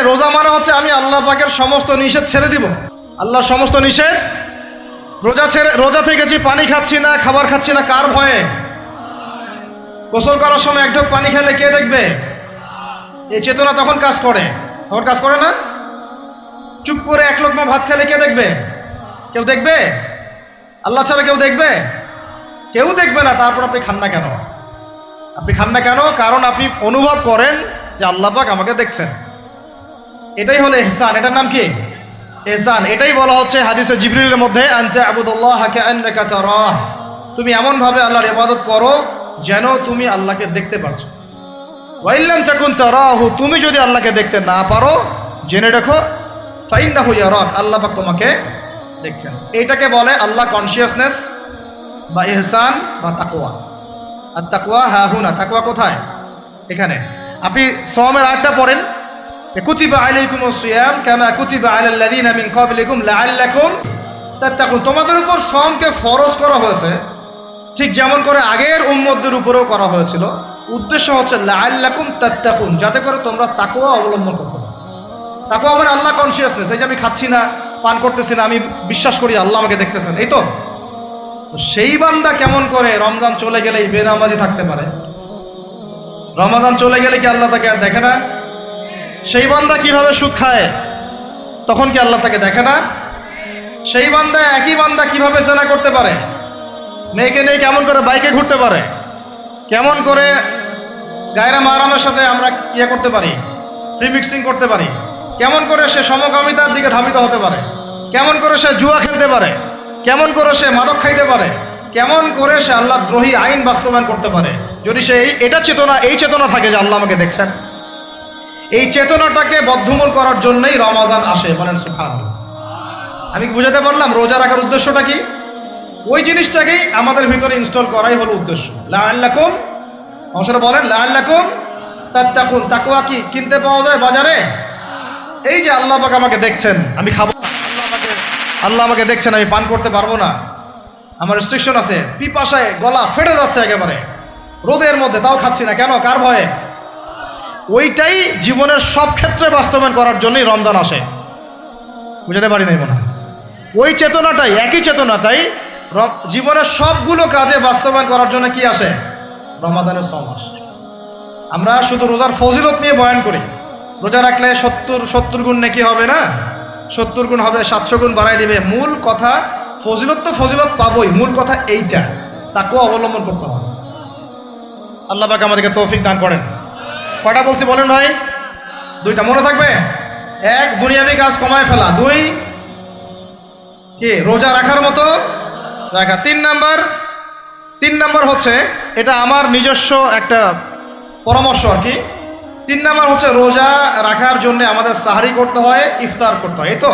রোজা মানে হচ্ছে আমি আল্লাহ পাকের সমস্ত নিষেধ ছেড়ে দিব। আল্লাহর সমস্ত নিষেধ, রোজা থেকেছি, পানি খাচ্ছি না, খাবার খাচ্ছি না, কার ভয়ে? গোসল করার সময় এক ঢোক পানি খেলে কে দেখবে? এই চেতনা তখন কাজ করে, তখন কাজ করে না? চুপ করে এক লোকমা ভাত খেলে কে দেখবে? কেউ দেখবে? আল্লাহ ছাড়া কেউ দেখবে? কেউ দেখবে না। তারপর আপনি খান না কেন? আপনি খান না কেন? কারণ আপনি অনুভব করেন যে আল্লাহ পাক আমাকে দেখছেন। এটাই হলো ইহসান। এটার নাম কি? ইহসান। এটাই বলা হচ্ছে হাদিসে জিবরিলের মধ্যে, আনতা আবুদুল্লাহ কাআন্নাকা তারাহ, তুমি এমন ভাবে আল্লাহর ইবাদত করো যেন তুমি আল্লাহকে দেখতে পাচ্ছ। ওয়া ইল্লাম তাকুন তারাহু, তুমি যদি আল্লাহকে দেখতে না পারো জেনে রাখো ফাইন্নাহু ইয়ারাক, আল্লাহ পাক তোমাকে দেখছেন। এইটাকে বলে আল্লাহ কনসিয়াসনেস বা ইহসান বা তাকওয়া। আর তাকওয়া হাহুনা, তাকওয়া কোথায়? এখানে। আপনি সওমের আয়াতটা পড়েন, কুতিবা আলাইকুমুস সিয়াম কামা কুতিবা আলাল লাযিনা মিন ক্বাবলিকুম লাআল্লাকুম তাত্তাকুন, তোমাদের উপর সওমকে ফরজ করা হয়েছে ঠিক যেমন করে আগের উম্মতদের উপরেও করা হয়েছিল। উদ্দেশ্য হচ্ছে লাআল্লাকুম তাত্তাকুন, যাতে করে তোমরা তাকওয়া অবলম্বন করতে পারো। তাকওয়া মানে আল্লাহ কনসিয়াসনেস। এই যে আমি খাচ্ছি না, পান করতেছি না, আমি বিশ্বাস করি আল্লাহ আমাকে দেখতেছেন, এই তো। সেই বান্দা কেমন করে রমজান চলে গেলেই বেনামাজি থাকতে পারে? রমজান চলে গেলে কি আল্লাহ তাকে আর দেখে না? সেই বান্দা কিভাবে সুদ খায়, তখন কি আল্লাহ তাকে দেখে না? সেই বান্দা, একই বান্দা কিভাবে জেনা করতে পারে? মেয়েকে নিয়ে কেমন করে বাইকে ঘুরতে পারে? কেমন করে গায়রা মাহরামের সাথে আমরা ইয়ে করতে পারি, ফ্রি মিক্সিং করতে পারি? কেমন করে সে সমকামিতার দিকে ধাবিত হতে পারে? কেমন করে সে জুয়া খেলতে পারে? কেমন করে সে মাদক খাইতে পারে? কেমন করে সে আল্লাহ দ্রোহী আইন বাস্তবায়ন করতে পারে? যদি সে এই চেতনা থাকে যে আল্লাহ আমাকে দেখছেন, এই চেতনাটাকে বদ্ধমূল করার জন্যই রমাজান আসে। বলেন সুবহানাল্লাহ। আমি কি বুঝাতে পারলাম রোজা রাখার উদ্দেশ্যটা কি? ওই জিনিসটাকেই আমাদের ভিতরে ইনস্টল করাই হলো উদ্দেশ্য। লাআল্লাকুম, অংশটা বলেন, লাআল্লাকুম তাত্তাকুন। তাকওয়া কি কিনতে পাওয়া যায় বাজারে? এই যে আল্লাহ পাক আমাকে দেখছেন, আমি খাবো না, আল্লাহ আমাকে দেখছেন, আমি পান করতে পারবো না, আমার রেস্ট্রিকশন আছে, পিপাসায় গলা ফেটে যাচ্ছে একেবারে রোদের মধ্যে, তাও খাচ্ছি না কেন? কার ভয়ে? ওইটাই জীবনের সব ক্ষেত্রে বাস্তবায়ন করার জন্যই রমজান আসে। বুঝাতে পারি নাই মনে হয়? ওই চেতনাটাই, একই চেতনাটাই জীবনের সবগুলো কাজে বাস্তবায়ন করার জন্য কি আসে? রমাদানের 6 মাস। আমরা শুধু রোজার ফজিলত নিয়ে বয়ান করি, রোজা রাখলে 70 গুণ নেকি হবে না, 70 গুণ হবে, 700 গুণ বাড়াই দিবে। মূল কথা ফজিলত তো ফজিলত পাবোই, মূল কথা এইটা, তাকওয়া অবলম্বন করতে হবে। আল্লাহ পাক আমাদেরকে তৌফিক দান করেন। কয়টা বলছি বলেন ভাই? 2টা মনে থাকবে। 1, দুনিয়াবি কাজ কমায় ফেলা। 2, কি রোজা রাখার মতো রাখা। 3 নাম্বার হচ্ছে, এটা আমার নিজস্ব একটা পরামর্শ আর কি। 3 নাম্বার হচ্ছে রোজা রাখার জন্য আমাদের সাহারি করতে হয়, ইফতার করতে হয়, এই তো।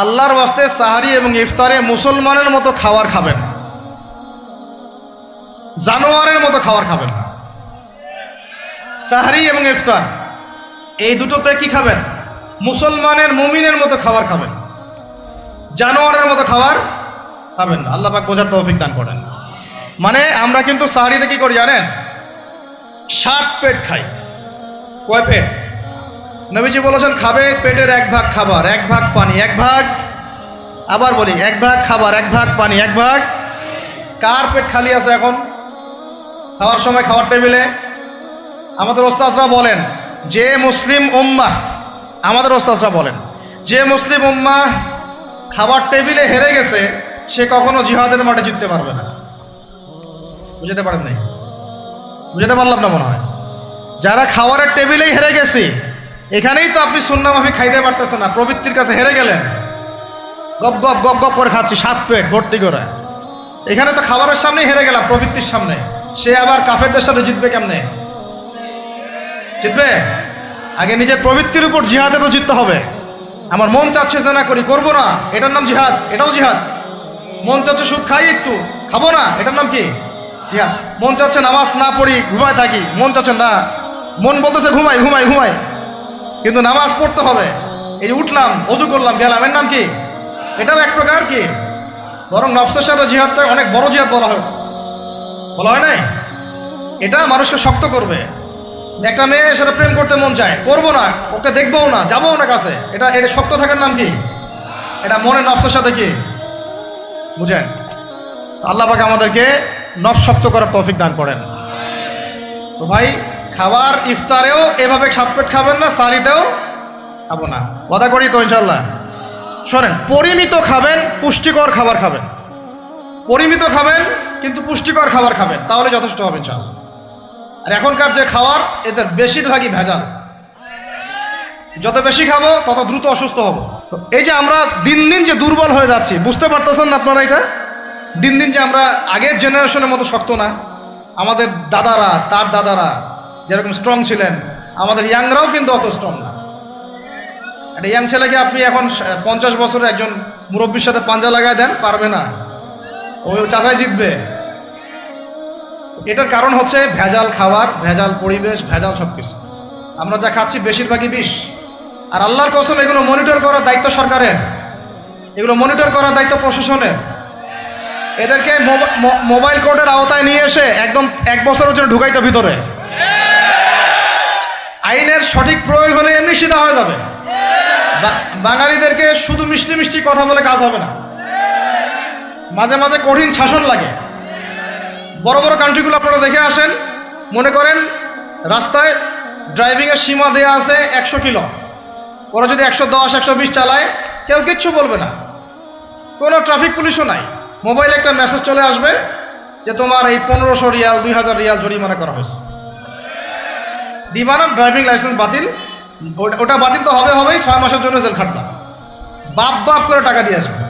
আল্লাহর ওয়াস্তে সাহারি এবং ইফতারে মুসলমানের মতো খাবার খাবেন, জানোয়ারের মতো খাবার খাবেন না। সাহারি এবং ইফতার এই দুটোতে কি খাবেন? মুসলমানের, মুমিনের মতো খাবার খাবেন, জানোয়ারের মতো খাবার খাবেন না। আল্লাহ পাক বোঝার তৌফিক দান করেন। মানে আমরা কিন্তু সাহারিতে কি করি জানেন? 7 পেট খাই। কয় পেট? নবীজি বলেছেন খাবে পেটের 1 ভাগ খাবার, 1 ভাগ পানি, 1 ভাগ, আবার বলি 1 ভাগ খাবার, 1 ভাগ পানি, 1 ভাগ। কার পেট খালি আছে এখন খাওয়ার সময়? খাওয়ার টেবিলে আমাদের ওস্তাদরা বলেন যে মুসলিম উম্মাহ, আমাদের ওস্তাদরা বলেন যে মুসলিম উম্মাহ খাবার টেবিলে হেরে গেছে, সে কখনো জিহাদের মাঠে জিততে পারবে না। বুঝতে পারেন নাই? বুঝতে পারলাম না মনে হয়। যারা খাওয়ারের টেবিলেই হেরে গেছে, এখানেই তো আপনি সুন্নাহ মাফিক খাইতে পারতেছেন না, প্রবৃত্তির কাছে হেরে গেলেন, গপ গপ গপ গপ করে খাচ্ছি 7 পেট ভর্তি করে। এখানে তো খাবারের সামনেই হেরে গেলাম, প্রবৃত্তির সামনে। সে আবার কাফেরদের সাথে জিতবে কেমনে? জিতবে আগে নিজের প্রবৃত্তির উপর জিহাদে তো জিততে হবে। আমার মন চাচ্ছে জেনা করি, করবো না, এটার নাম জিহাদ, এটাও জিহাদ। মন চাচ্ছে সুদ খাই, একটু খাবো না, এটার নাম কি? জিহাদ। মন চাচ্ছে নামাজ না পড়ি, ঘুমায় থাকি, মন চাচ্ছে না, মন বলতেছে ঘুমাই ঘুমাই ঘুমাই, কিন্তু নামাজ পড়তে হবে। এই যে উঠলাম, অজু করলাম, গেলাম, এর নাম কি? এটাও এক প্রকার কি? বরং নফসের সাথে জিহাদটা অনেক বড় জিহাদ বলা হয়েছে, বলা হয় নাই? এটা মানুষকে শক্ত করবে। একটা মেয়ে সেটা প্রেম করতে মন চায়, করবো না, ওকে দেখবোও না, যাবো না কাছে, এটা এটা শক্ত থাকার নাম কি? এটা মনে নফসের সাথে কি বুঝেন? আল্লাহ পাক আমাদেরকে নফস শক্ত করার তৌফিক দান করেন। তো ভাই, খাবার ইফতারেও এভাবে সাত পেট খাবেন না, সারিতেও খাবো না, কথা করি তো ইনশাল্লাহ। শোনেন, পরিমিত খাবেন, পুষ্টিকর খাবার খাবেন, পরিমিত খাবেন কিন্তু পুষ্টিকর খাবার খাবেন, তাহলে যথেষ্ট হবে ইনশাল্লাহ। আর এখনকার যে খাবার, এতে বেশিরভাগই ভেজাল। যত বেশি খাবো তত দ্রুত অসুস্থ হব। তো এই যে আমরা দিন দিন যে দুর্বল হয়ে যাচ্ছি, বুঝতে পারতেছেন না আপনারা? এটা দিন দিন যে আমরা আগের জেনারেশনের মতো শক্ত না। আমাদের দাদারা, তার দাদারা যেরকম স্ট্রং ছিলেন, আমাদের ইয়াংরাও কিন্তু অত স্ট্রং না। একটা ইয়াং ছেলেকে আপনি এখন 50 বছরের একজন মুরব্বীর সাথে পাঞ্জা লাগায় দেন, পারবে না, ওই চাচাই জিতবে। এটার কারণ হচ্ছে ভেজাল খাবার, ভেজাল পরিবেশ, ভেজাল সব কিছু। আমরা যা খাচ্ছি বেশিরভাগই বিষ। আর আল্লাহর কসম, এগুলো মনিটর করার দায়িত্ব সরকারের, এগুলো মনিটর করার দায়িত্ব প্রশাসনের। এদেরকে মোবাইল কোর্টের আওতায় নিয়ে এসে একদম 1 বছরের জন্য ঢুকাইতে ভিতরে। আইনের সঠিক প্রয়োগ হলে এমনি সিধা হয়ে যাবে। বাঙালিদেরকে শুধু মিষ্টি মিষ্টি কথা বলে কাজ হবে না, মাঝে মাঝে কঠিন শাসন লাগে। বড় বড় কান্ট্রিগুলো আপনারা দেখে আসেন, মনে করেন রাস্তায় ড্রাইভিংয়ের সীমা দেওয়া আছে 100 কিলো, ওরা যদি 110 120 চালায় কেউ কিচ্ছু বলবে না, কোনো ট্রাফিক পুলিশও নাই। মোবাইলে একটা মেসেজ চলে আসবে যে তোমার এই 1500 রিয়াল 2000 রিয়াল জরিমানা করা হয়েছে, দিবানা, ড্রাইভিং লাইসেন্স বাতিল। ওটা বাতিল তো হবেই, 6 মাসের জন্য জেল খাটবা। বাপ করে টাকা দিয়ে আসবে।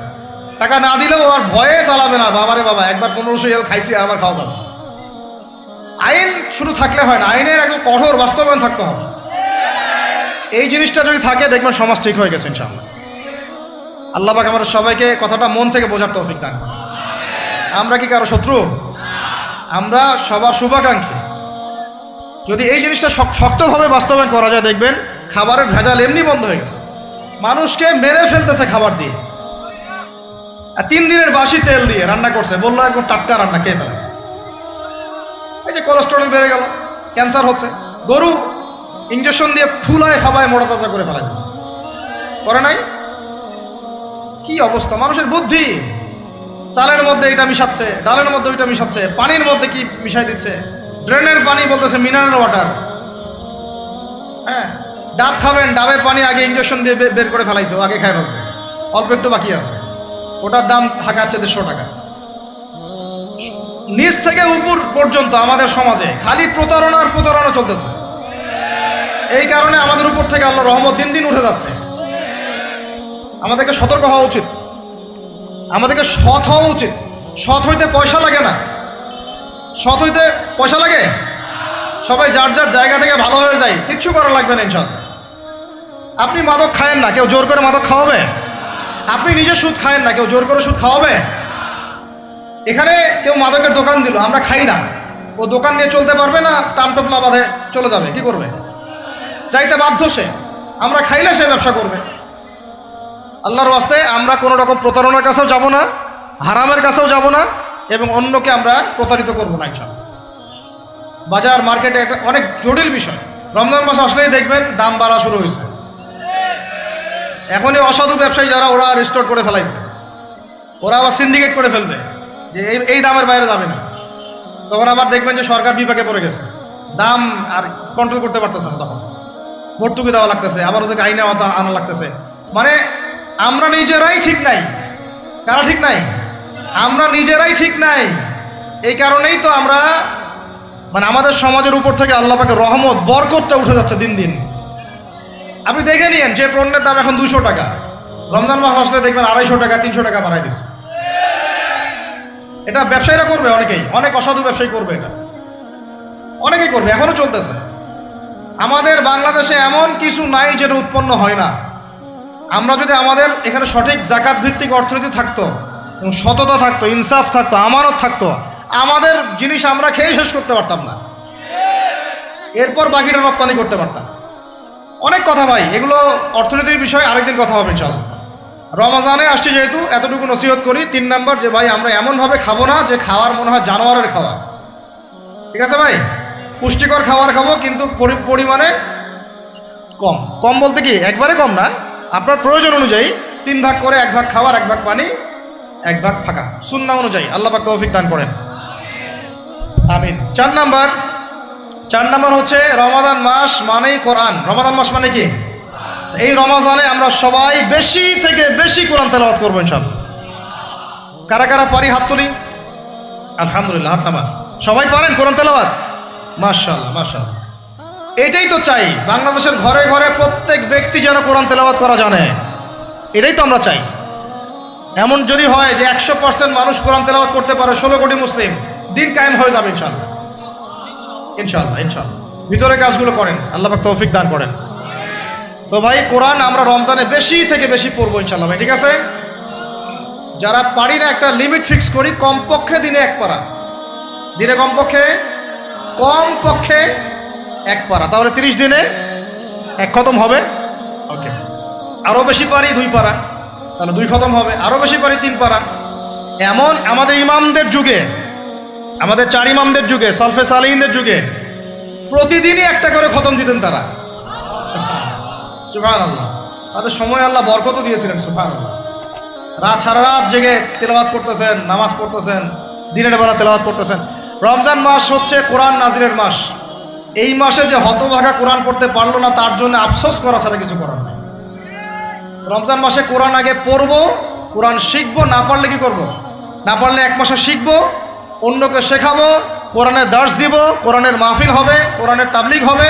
টাকা না দিলেও আর ভয়ে চালাবে না, বাবারে বাবা, একবার 1500 রিয়াল খাইছি, আবার খাওয়া যাবে। আইন শুধু থাকলে হয় না, আইনের একদম কঠোর বাস্তবায়ন থাকতে হবে। এই জিনিসটা যদি থাকে, দেখবেন সমাজ ঠিক হয়ে গেছে ইনশাআল্লাহ। আল্লাহ পাক আমাদের সবাইকে কথাটা মন থেকে বোঝার তৌফিক দান করেন। আমরা কি কারো শত্রু? আমরা সবার শুভাকাঙ্ক্ষী। যদি এই জিনিসটা শক্তভাবে বাস্তবায়ন করা যায়, দেখবেন খাবারের ভেজাল এমনি বন্ধ হয়ে গেছে। মানুষকে মেরে ফেলতেছে খাবার দিয়ে, আর 3 দিনের বাসি তেল দিয়ে রান্না করছে, বললো একদম টাটকা রান্না, খেয়ে ফেলে। এই যে কোলেস্টেরল বেড়ে গেল, ক্যান্সার হচ্ছে। গরু ইঞ্জেকশন দিয়ে ফুলায় ফাবায় মোটা তাজা করে ফেলা করে নাই? কি অবস্থা মানুষের বুদ্ধি! চালের মধ্যে এটা মিশাচ্ছে, ডালের মধ্যে ওইটা মিশাচ্ছে, পানির মধ্যে কি মিশাই দিচ্ছে, ড্রেনের পানি বলতেছে মিনারেল ওয়াটার। হ্যাঁ, ডাব খাবেন, ডাবের পানি আগে ইঞ্জেকশন দিয়ে বের করে ফেলাইছে, ও আগে খাই ফেলছে, অল্প একটু বাকি আছে, ওটার দাম হাঁকাচ্ছে 150 টাকা। নিচ থেকে উপর পর্যন্ত আমাদের সমাজে খালি প্রতারণা চলতেছে। এই কারণে আমাদের উপর থেকে আল্লাহর রহমত দিন দিন উঠে যাচ্ছে। আমাদেরকে সতর্ক হওয়া উচিত, আমাদেরকে সৎ হওয়া উচিত। সৎ হইতে পয়সা লাগে না, সৎ হইতে পয়সা লাগে। সবাই যার যার জায়গা থেকে ভালো হয়ে যায়, কিচ্ছু করা লাগবে না ইনশাআল্লাহ। আপনি মাদক খায়েন না, কেউ জোর করে মাদক খাওয়াবে? আপনি নিজে সুদ খায়েন না, কেউ জোর করে সুদ খাওয়াবে? এখানে কেউ মাদকের দোকান দিল, আমরা খাই না, ও দোকান নিয়ে চলতে পারবে না, টামটোপলা বাঁধে চলে যাবে, কি করবে? চাইতে বাধ্য সে। আমরা খাইলে সে ব্যবসা করবে। আল্লাহর ওয়াস্তে আমরা কোনো রকম প্রতারণার কাছেও যাব না, হারামের কাছেও যাব না, এবং অন্যকে আমরা প্রতারিত করব না ইনশাআল্লাহ। বাজার মার্কেটে একটা অনেক জটিল বিষয়। রমজান মাস আসলেই দেখবেন দাম বাড়া শুরু হয়েছে। এখনই অসাধু ব্যবসায়ী যারা, ওরা রিস্টোর করে ফেলাইছে, ওরা আবার সিন্ডিকেট করে ফেলবে যে এই দামের বাইরে যাবে না। তখন আবার দেখবেন যে সরকার বিপাকে পড়ে গেছে, দাম আর কন্ট্রোল করতে পারতেছে না, তখন ভর্তুকি দেওয়া লাগতেছে, আবার ওদেরকে আইনে আনা লাগতেছে। মানে আমরা নিজেরাই ঠিক নাই। কারা ঠিক নাই? আমরা নিজেরাই ঠিক নাই। এই কারণেই তো আমরা, মানে আমাদের সমাজের উপর থেকে আল্লাহ পাকের রহমত, বরকতটা উঠে যাচ্ছে দিন দিন। আপনি দেখে নিয়েন, যে পণ্যের দাম এখন 200 টাকা, রমজান মাস আসলে দেখবেন 250 টাকা 300 টাকা বাড়াই দিচ্ছে। এটা ব্যবসায়ীরা করবে, অনেক অসাধু ব্যবসায়ী করবে, এটা অনেকেই করবে, এখনো চলতেছে। আমাদের বাংলাদেশে এমন কিছু নাই যেটা উৎপন্ন হয় না। আমরা যদি আমাদের এখানে সঠিক জাকাত ভিত্তিক অর্থনীতি থাকতো, এবং সততা থাকতো, ইনসাফ থাকতো, আমানত থাকতো, আমাদের জিনিস আমরা খেয়ে শেষ করতে পারতাম না, এরপর বাকিটা রপ্তানি করতে পারতাম। অনেক কথা ভাই, এগুলো অর্থনীতির বিষয়, আরেকদিন কথা হবে ইনশাআল্লাহ। রমজানে আসছে যেহেতু, এতটুকু নসিহত করি। 3 নাম্বার, যে ভাই আমরা এমনভাবে খাবো না যে খাওয়ার মনে হয় জানোয়ারের খাওয়া। ঠিক আছে ভাই? পুষ্টিকর খাবার খাবো, কিন্তু পরিমাণে কম। কম বলতে কি একবারে কম না, আপনার প্রয়োজন অনুযায়ী 3 ভাগ করে, 1 ভাগ খাবার, 1 ভাগ পানি, 1 ভাগ ফাঁকা, সুন্নাহ অনুযায়ী। আল্লাহ পাক তৌফিক দান করেন, আমিন। 4 নাম্বার হচ্ছে রমাদান মাস মানেই কোরআন। রমাদান মাস মানে কি? এই রমজানে আমরা সবাই বেশি থেকে বেশি কোরআন তেলাওয়াত করবো ইনশাআল্লাহ। কারা কারা পারি হাত তুলি, আলহামদুলিল্লাহ, হাত নামান। সবাই পারেন কোরআন তেলাওয়াত? মাশাআল্লাহ মাশাআল্লাহ। এটাই তো চাই, বাংলাদেশের ঘরে ঘরে প্রত্যেক ব্যক্তি যেন কোরআন তেলাওয়াত করা জানে, এটাই তো আমরা চাই। এমন যদি হয় যে 100% মানুষ কোরআন তেলাওয়াত করতে পারে, 16 কোটি মুসলিম, দিন কায়েম হয়ে যাবে ইনশাআল্লাহ ইনশাআল্লাহ ইনশাআল্লাহ। ভিতরে কাজগুলো করেন, আল্লাহ পাক তৌফিক দান করেন। তো ভাই, কোরআন আমরা রমজানে বেশি থেকে বেশি পড়বো ইনশাআল্লাহ ভাই, ঠিক আছে? যারা পারি না একটা লিমিট ফিক্স করি, কমপক্ষে দিনে 1 পারা, দিনে কমপক্ষে 1 পারা, তাহলে 30 দিনে 1 খতম হবে। ওকে, আরও বেশি পারি 2 পারা, তাহলে 2 খতম হবে। আরও বেশি পারি 3 পারা। এমন আমাদের ইমামদের যুগে, আমাদের 4 ইমামদের যুগে, সলফে সালেহিনদের যুগে প্রতিদিনই 1টা করে খতম দিতেন তারা। সুবহানাল্লাহ, তাদের সময় আল্লাহ বরকত দিয়েছিলেন। সুবহানাল্লাহ, সারা রাত জেগে তেলাওয়াত করতেছেন, নামাজ পড়তেছেন, দিনের বেলা তেলাওয়াত করতেছেন। রমজান মাস হচ্ছে কোরআন নাজিলের মাস। এই মাসে যে হতভাগা কোরআন পড়তে পারলো না, তার জন্য আফসোস করা ছাড়া কিছু করার নেই। রমজান মাসে কোরআন আগে পড়বো, কোরআন শিখবো, না পারলে কি করব? না পারলে 1 মাসে শিখবো, অন্যকে শেখাবো, কোরআনের দার্স দিব, কোরআনের মাহফিল হবে, কোরআনের তাবলিগ হবে,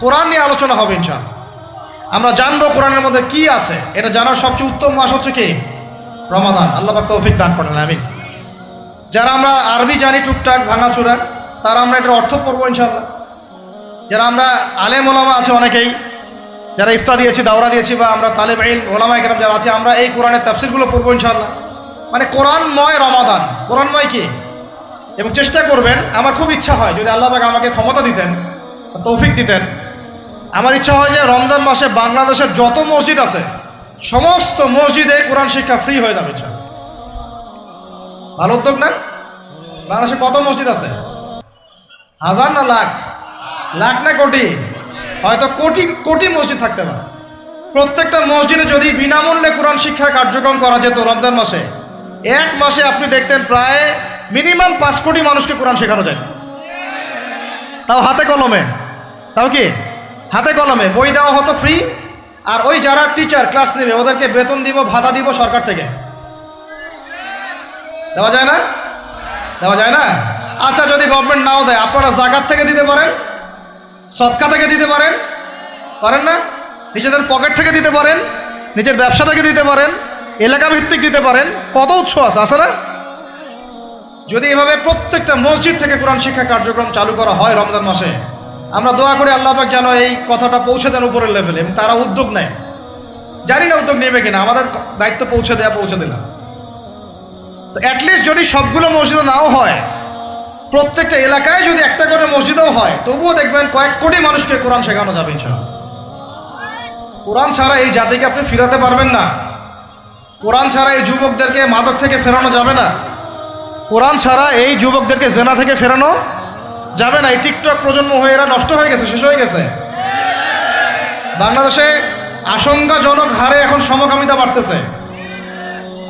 কোরআন নিয়ে আলোচনা হবে ইনশাআল্লাহ। আমরা জানবো কোরআনের মধ্যে কি আছে। এটা জানার সবচেয়ে উত্তম মাস হচ্ছে কি? রমাদান। আল্লাহ পাক তৌফিক দান করেন, আমিন। যারা আমরা আরবি জানি টুকটাক ভাঙাচোরা, তারা আমরা এটার অর্থ পড়বো ইনশাআল্লাহ। যারা আমরা আলেম ওলামা আছে অনেকেই, যারা ইফতা দিয়েছি, দাওরা দিয়েছি, বা আমরা তালেব ইলম ওলামা ইকরাম যারা আছে, আমরা এই কোরআনের তাফসিরগুলো পড়বো ইনশাআল্লাহ। মানে কোরআনময় রমাদান, কোরআনময় কি? এবং চেষ্টা করবেন, আমার খুব ইচ্ছা হয় যদি আল্লাহ পাক আমাকে ক্ষমতা দিতেন, তৌফিক দিতেন, আমার ইচ্ছা হয় যে রমজান মাসে বাংলাদেশের যত মসজিদ আছে সমস্ত মসজিদে কোরআন শিক্ষা ফ্রি হয়ে যাবে ইনশাআল্লাহ। ভালো উদ্যোগ না? বাংলাদেশে কত মসজিদ আছে? হাজার না লাখ? লাখ না কোটি? হয়তো কোটি কোটি মসজিদ থাকতে পারে। প্রত্যেকটা মসজিদে যদি বিনামূল্যে কোরআন শিক্ষা কার্যক্রম করা যেত রমজান মাসে, 1 মাসে আপনি দেখতেন প্রায় মিনিমাম 5 কোটি মানুষকে কোরআন শেখানো যেত। তাও হাতে কলমে, তাও কি হাতে কলমে। বই দেওয়া হতো ফ্রি, আর ওই যারা টিচার ক্লাস নেবে ওদেরকে বেতন দিব, ভাতা দিব সরকার থেকে। দেওয়া যায় না? দেওয়া যায় না? আচ্ছা, যদি গভর্নমেন্ট নাও দেয়, আপনারা জাকাত থেকে দিতে পারেন, সদকা থেকে দিতে পারেন, পারেন না? নিজেদের পকেট থেকে দিতে পারেন, নিজের ব্যবসা থেকে দিতে পারেন, এলাকা ভিত্তিক দিতে পারেন। কত উৎস আছে না? যদি এভাবে প্রত্যেকটা মসজিদ থেকে কোরআন শিক্ষা কার্যক্রম চালু করা হয় রমজান মাসে, আমরা দোয়া করি আল্লাহ পাক যেন এই কথাটা পৌঁছে দেন উপরের লেভেলে, এবং তারা উদ্যোগ নেয়। জানি না উদ্যোগ নেবে কিনা, আমাদের দায়িত্ব পৌঁছে দিলাম। তো অ্যাটলিস্ট যদি সবগুলো মসজিদে নাও হয়, প্রত্যেকটা এলাকায় যদি 1টা করে মসজিদও হয়, তবুও দেখবেন কয়েক কোটি মানুষকে কোরআন শেখানো যাবে ইনশাআল্লাহ। কোরআন ছাড়া এই জাতিকে আপনি ফিরাতে পারবেন না। কোরআন ছাড়া এই যুবকদেরকে মাদক থেকে ফেরানো যাবে না। কোরআন ছাড়া এই যুবকদেরকে জেনা থেকে ফেরানো যাবে না। এই টিকটক প্রজন্ম হয়ে এরা নষ্ট হয়ে গেছে, শেষ হয়ে গেছে। বাংলাদেশে আশঙ্কাজনক হারে এখন সমকামিতা বাড়তেছে।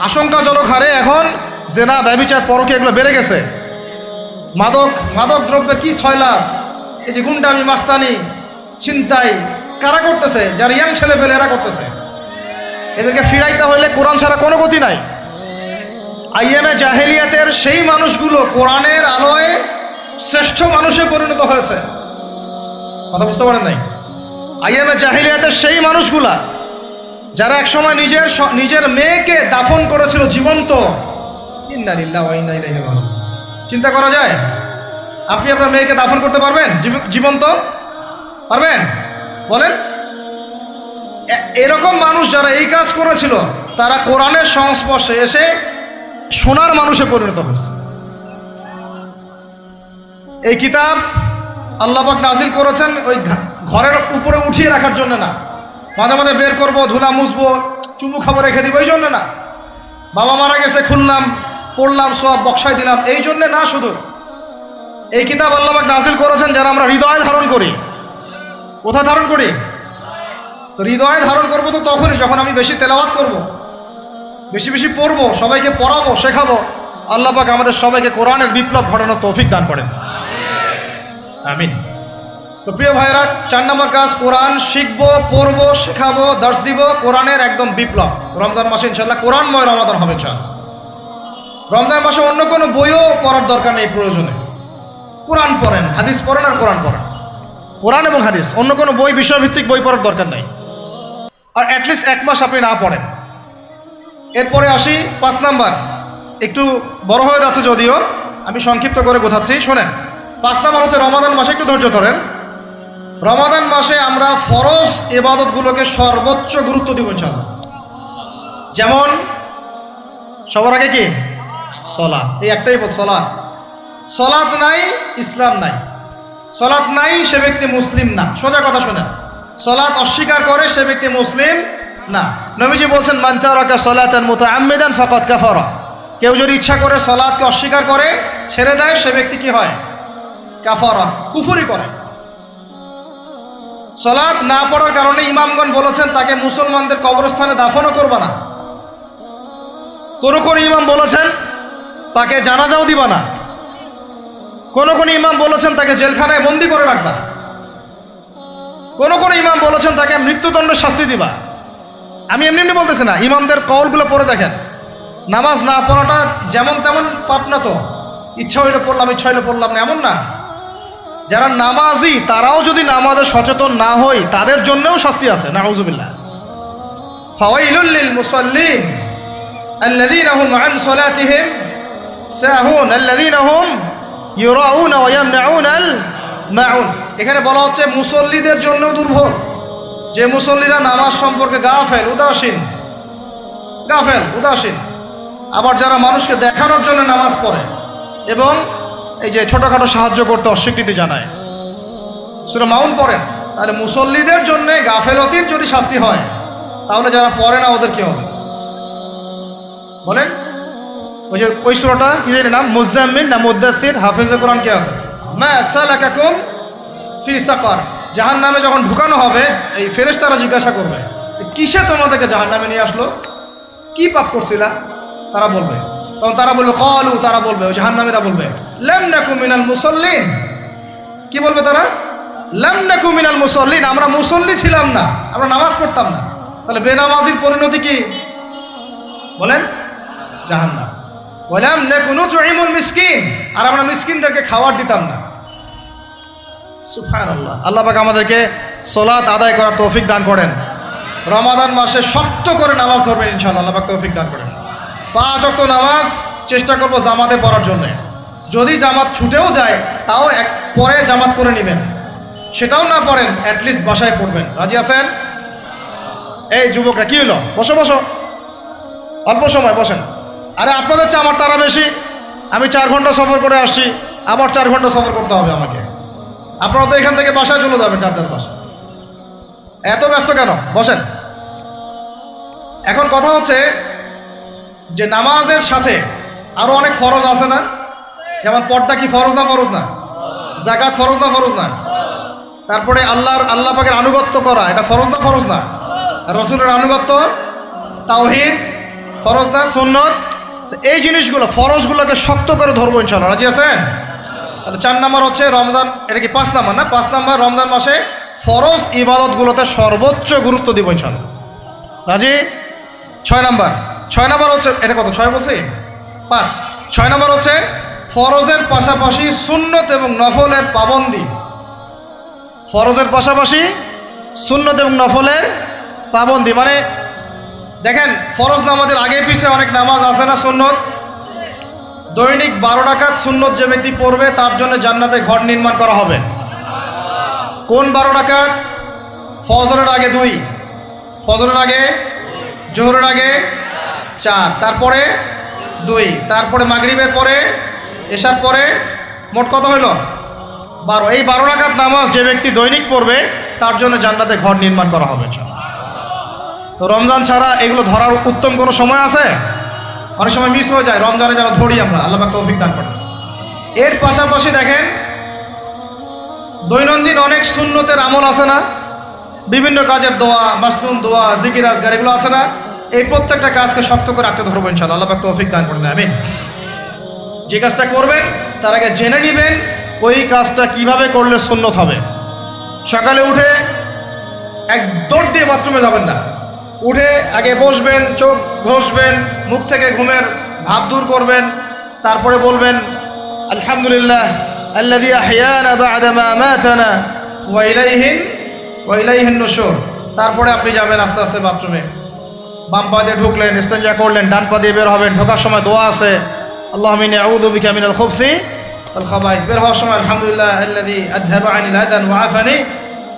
আশঙ্কাজনক হারে এখন জেনা, ব্যভিচার, পরকীয়া এগুলো বেড়ে গেছে। মাদক দ্রব্যের কি ছয়লাভ, এই যে গুন্ডামি, মাস্তানি, ছিনতাই কারা করতেছে? যারা ইয়াং ছেলে পেলে এরা করতেছে। এদেরকে ফিরাইতে হইলে কোরআন ছাড়া কোনো গতি নাই। আইএমএ জাহেলিয়াতের সেই মানুষগুলো কোরআনের আলোয় শ্রেষ্ঠ মানুষে পরিণত হয়েছে। কথা বুঝতে পারেন নাই? আইএমএ জাহেলিয়াতের সেই মানুষগুলা যারা একসময় নিজের মেয়েকে দাফন করেছিল জীবন্ত। ইন্না লিল্লাহি ওয়া ইন্না ইলাইহি রাজিউন। চিন্তা করা যায়? আপনি আপনার মেয়েকে দাফন করতে পারবেন জীবন্ত? পারবেন? বলেন। এরকম মানুষ যারা এই কাজ করেছিল, তারা কোরআনের সংস্পর্শে এসে সোনার মানুষে পরিণত হয়েছে। এই কিতাব আল্লাহ পাক নাজিল করেছেন ওই ঘরের উপরে উঠিয়ে রাখার জন্য না, মাঝে মাঝে বের করবো, ধুলা মুছবো, চুমু খাবো, রেখে দিব, এই জন্য না। বাবা মারা গেছে, খুললাম, পড়লাম, সব বক্সায় দিলাম, এই জন্যে না। শুধু এই কিতাব আল্লাহ পাক নাযিল করেছেন যারা আমরা হৃদয়ে ধারণ করি। কোথায় ধারণ করি? তো হৃদয়ে ধারণ করবো তো তখনই যখন আমি বেশি তেলাওয়াত করব, বেশি বেশি পড়বো, সবাইকে পড়াবো, শেখাবো। আল্লাহ পাক আমাদের সবাইকে কোরআনের বিপ্লব ঘটানোর তৌফিক দান করেন, আমিন। তো প্রিয় ভাইরা, 4 নম্বর কাজ, কোরআন শিখবো, পড়বো, শেখাবো, দার্স দিব, কোরআনের একদম বিপ্লব। রমজান মাসে ইনশাল্লাহ কোরআনময় রমাদান হবে ইনশাল্লাহ। রমজান মাসে অন্য কোনো বইও পড়ার দরকার নেই, প্রয়োজনে কোরআন পড়েন, হাদিস পড়েন আর কোরআন পড়েন। কোরআন এবং হাদিস, অন্য কোনো বই, বিষয়ভিত্তিক বই পড়ার দরকার নাই। আর অ্যাটলিস্ট 1 মাস আপনি না পড়েন। এরপরে আসি 5 নাম্বার, একটু বড় হয়ে যাচ্ছে যদিও, আমি সংক্ষিপ্ত করে বোঝাচ্ছি, শোনেন। 5 নাম্বার হচ্ছে রমাদান মাসে, একটু ধৈর্য ধরেন। রমাদান মাসে আমরা ফরজ ইবাদতগুলোকে সর্বোচ্চ গুরুত্ব দিব ইনশাআল্লাহ। যেমন সবার আগে কি? সালাত। এই একটাই বল, সালাত। সালাত নাই, ইসলাম নাই। সালাত নাই, সে ব্যক্তি মুসলিম না। সোজা কথা শোনেন, সালাত অস্বীকার করে সে ব্যক্তি মুসলিম না। নবীজি বলছেন, মান তারাকা সালাতান মুতাআম্মিদান ফাকাদ কাফারা। কেউ যদি ইচ্ছা করে সালাতকে অস্বীকার করে, ছেড়ে দেয়, সে ব্যক্তি কি হয়? কাফারা, কুফরি করে। সালাত না পড়ার কারণে ইমামগণ বলেছেন তাকে মুসলমানদের কবরস্থানে দাফনও করবে না। কোন কোন ইমাম বলেছেন তাকে জানাজাও দিবা না। কোন কোন ইমাম বলেছেন তাকে জেলখানায় বন্দি করে রাখবা। কোন কোন ইমাম বলেছেন তাকে মৃত্যুদণ্ড শাস্তি দিবা। আমি এমনি এমনি বলতেছি না, ইমামদের কওলগুলো পড়ে দেখেন। নামাজ না পড়াটা যেমন তেমন পাপ না তো, ইচ্ছা হইলে পড়লাম, ইচ্ছা হইলে পড়লাম না, এমন না। যারা নামাজি তারাও যদি নামাজে সচেতন না হয়, তাদের জন্যও শাস্তি আছে, নাউযুবিল্লাহ। ফাওয়াইলুল লিল মুসাল্লিন আল্লাযীনা হুম আন সালাতিহিম সাহুন আল্লাযীনা হুম ইউরাউনা ওয়া ইয়ামনাউনাল মাউন। এখানে বলা হচ্ছে মুসল্লিদের জন্য দুর্ভোগ, যে মুসল্লিরা নামাজ সম্পর্কে গাফেল, উদাসীন। আবার যারা মানুষকে দেখানোর জন্য নামাজ পড়ে এবং এই যে ছোটখাটো সাহায্য করতে অস্বীকৃতি জানায়, সূরা মাউন পড়েন, তাহলে মুসল্লিদের জন্য গাফেলতির যদি শাস্তি হয়, তাহলে যারা পড়ে না ওদের কি হবে বলেন? ওই সূরাটা কি জানি নাম, মুজাম্মিল না মুদ্দাসির, হাফেজে কোরআন কে আছে? মা সালাকাকুম ফি সাকার। জাহান্নামে যখন ঢুকানো হবে, এই ফেরেশতারা জিজ্ঞাসা করবে, কিসে তোমাদেরকে জাহান্নামে নিয়ে আসলো, কি পাপ করছিলা? তারা বলবে, তখন তারা বলবে ক্বালু, তারা বলবে, ওই জাহান্নামীরা বলবে, লাম নাকু মিনাল মুসাল্লিন। কি বলবে তারা? লাম নাকু মিনাল মুসাল্লিন, আমরা মুসল্লি ছিলাম না, আমরা নামাজ পড়তাম না। তাহলে বেনামাজির পরিণতি কি বলেন? জাহান্নাম। ওয়ালাম নাকু নুতঈমুল মিসকিন, আর আমরা মিসকিনদেরকে খাবার দিতাম না। সুবহানাল্লাহ। আল্লাহ পাক আমাদেরকে সালাত আদায় করার তৌফিক দান করেন। রমাদান মাসে শক্ত করে নামাজ ধরবেন ইনশাআল্লাহ, আল্লাহ পাক তৌফিক দান করেন। 5 ওয়াক্ত নামাজ চেষ্টা করব জামাতে পড়ার জন্য। যদি জামাত ছুটেও যায়, তাও পরে জামাত করে নেবেন। সেটাও না পড়েন, অ্যাটলিস্ট বাসায় পড়বেন। রাজি আছেন? এই যুবকরা, কি হলো? বসো বসো, অল্প সময় বসেন। আরে আপনাদের চেয়ে আমার তারা বেশি। আমি 4 ঘন্টা সফর করে আসছি, আবার 4 ঘন্টা সফর করতে হবে আমাকে। আপনারা তো এখান থেকে বাসায় চলে যাবেন, যার বাসা। এত ব্যস্ত কেন? বসেন। এখন কথা হচ্ছে যে নামাজের সাথে আরো অনেক ফরজ আছে না? যেমন পর্দা কি ফরজ না? ফরজ না? যাকাত ফরজ না? ফরজ না? তারপরে আল্লাহ পাকের আনুগত্য করা, এটা ফরজ না? ফরজ না? রাসূলের আনুগত্য, তাওহীদ ফরজ না? সুন্নত। এই জিনিসগুলো, ফরজগুলোকে শক্ত করে ধরবো ইনশাআল্লাহ। রাজি আছেন? তাহলে 4 নাম্বার হচ্ছে রমজান, এটা কি 5 নাম্বার না? 5 নাম্বার, রমজান মাসে ফরজ ইবাদতগুলোতে সর্বোচ্চ গুরুত্ব দিব ইনশাআল্লাহ। রাজি? 6 নাম্বার হচ্ছে, এটা কত? 6 বলছি? 5। 6 নাম্বার হচ্ছে ফরজের পাশাপাশি সুন্নত এবং নফলের পাবন্দি। ফরজের পাশাপাশি সুন্নত এবং নফলের পাবন্দি, মানে দেখেন, ফরজ নামাজের আগে পিছে অনেক নামাজ আছে না সুন্নত? দৈনিক 12 রাকাত সুন্নত যে ব্যক্তি পড়বে, তার জন্য জান্নাতে ঘর নির্মাণ করা হবে। কোন 12 রাকাত? ফজরের আগে 2, ফজরের আগে, জোহরের আগে 4, তারপরে 2, তারপরে মাগরিবের পরে, এশার পরে, মোট কত হইল? 12। এই 12 রাকাত নামাজ যে ব্যক্তি দৈনিক পড়বে, তার জন্য জান্নাতে ঘর নির্মাণ করা হবে। তো রমজান ছাড়া এগুলো ধরার উত্তম কোনো সময় আছে? অনেক সময় মিস হয়ে যায়। রমজানে যেন ধরি আমরা, আল্লাহ পাক তৌফিক দান করেন। এর পাশাপাশি দেখেন দৈনন্দিন অনেক সুন্নতের আমল আছে না, বিভিন্ন কাজের দোয়া, মাসনুন দোয়া, জিকির আজগার এগুলো আছে না, এই প্রত্যেকটা কাজকে শক্ত করে আঁকড়ে ধরবো ইনশাআল্লাহ। আল্লাহ পাক তৌফিক দান করেন, আমিন। যে কাজটা করবেন তার আগে জেনে নেবেন ওই কাজটা কিভাবে করলে সুন্নত হবে। সকালে উঠে এক দৌড় দিয়ে বাথরুমে যাবেন না, উঠে আগে বসবেন, চোখ ঘষবেন, মুখ থেকে ঘুমের ভাব দূর করবেন, তারপরে বলবেন আলহামদুলিল্লাহ আল্লাযী আহইয়ানা বা'দা মা আমাতানা ওয়া ইলাইহিন নুশুর। তারপরে আপনি যাবেন আস্তে আস্তে বাথরুমে, বাম পা দিয়ে ঢুকলেন, ইস্তেঞ্জা করলেন, ডান পা দিয়ে বের হবেন। ঢোকার সময় দোয়া আছে, আল্লাহুম্মা ইন্নী আউযু বিকা মিনাল খুবসি ওয়াল খাবাইস। বের হওয়ার সময় আলহামদুলিল্লাহ আল্লাযী আযহাবা আনিল আযান ওয়া আফানি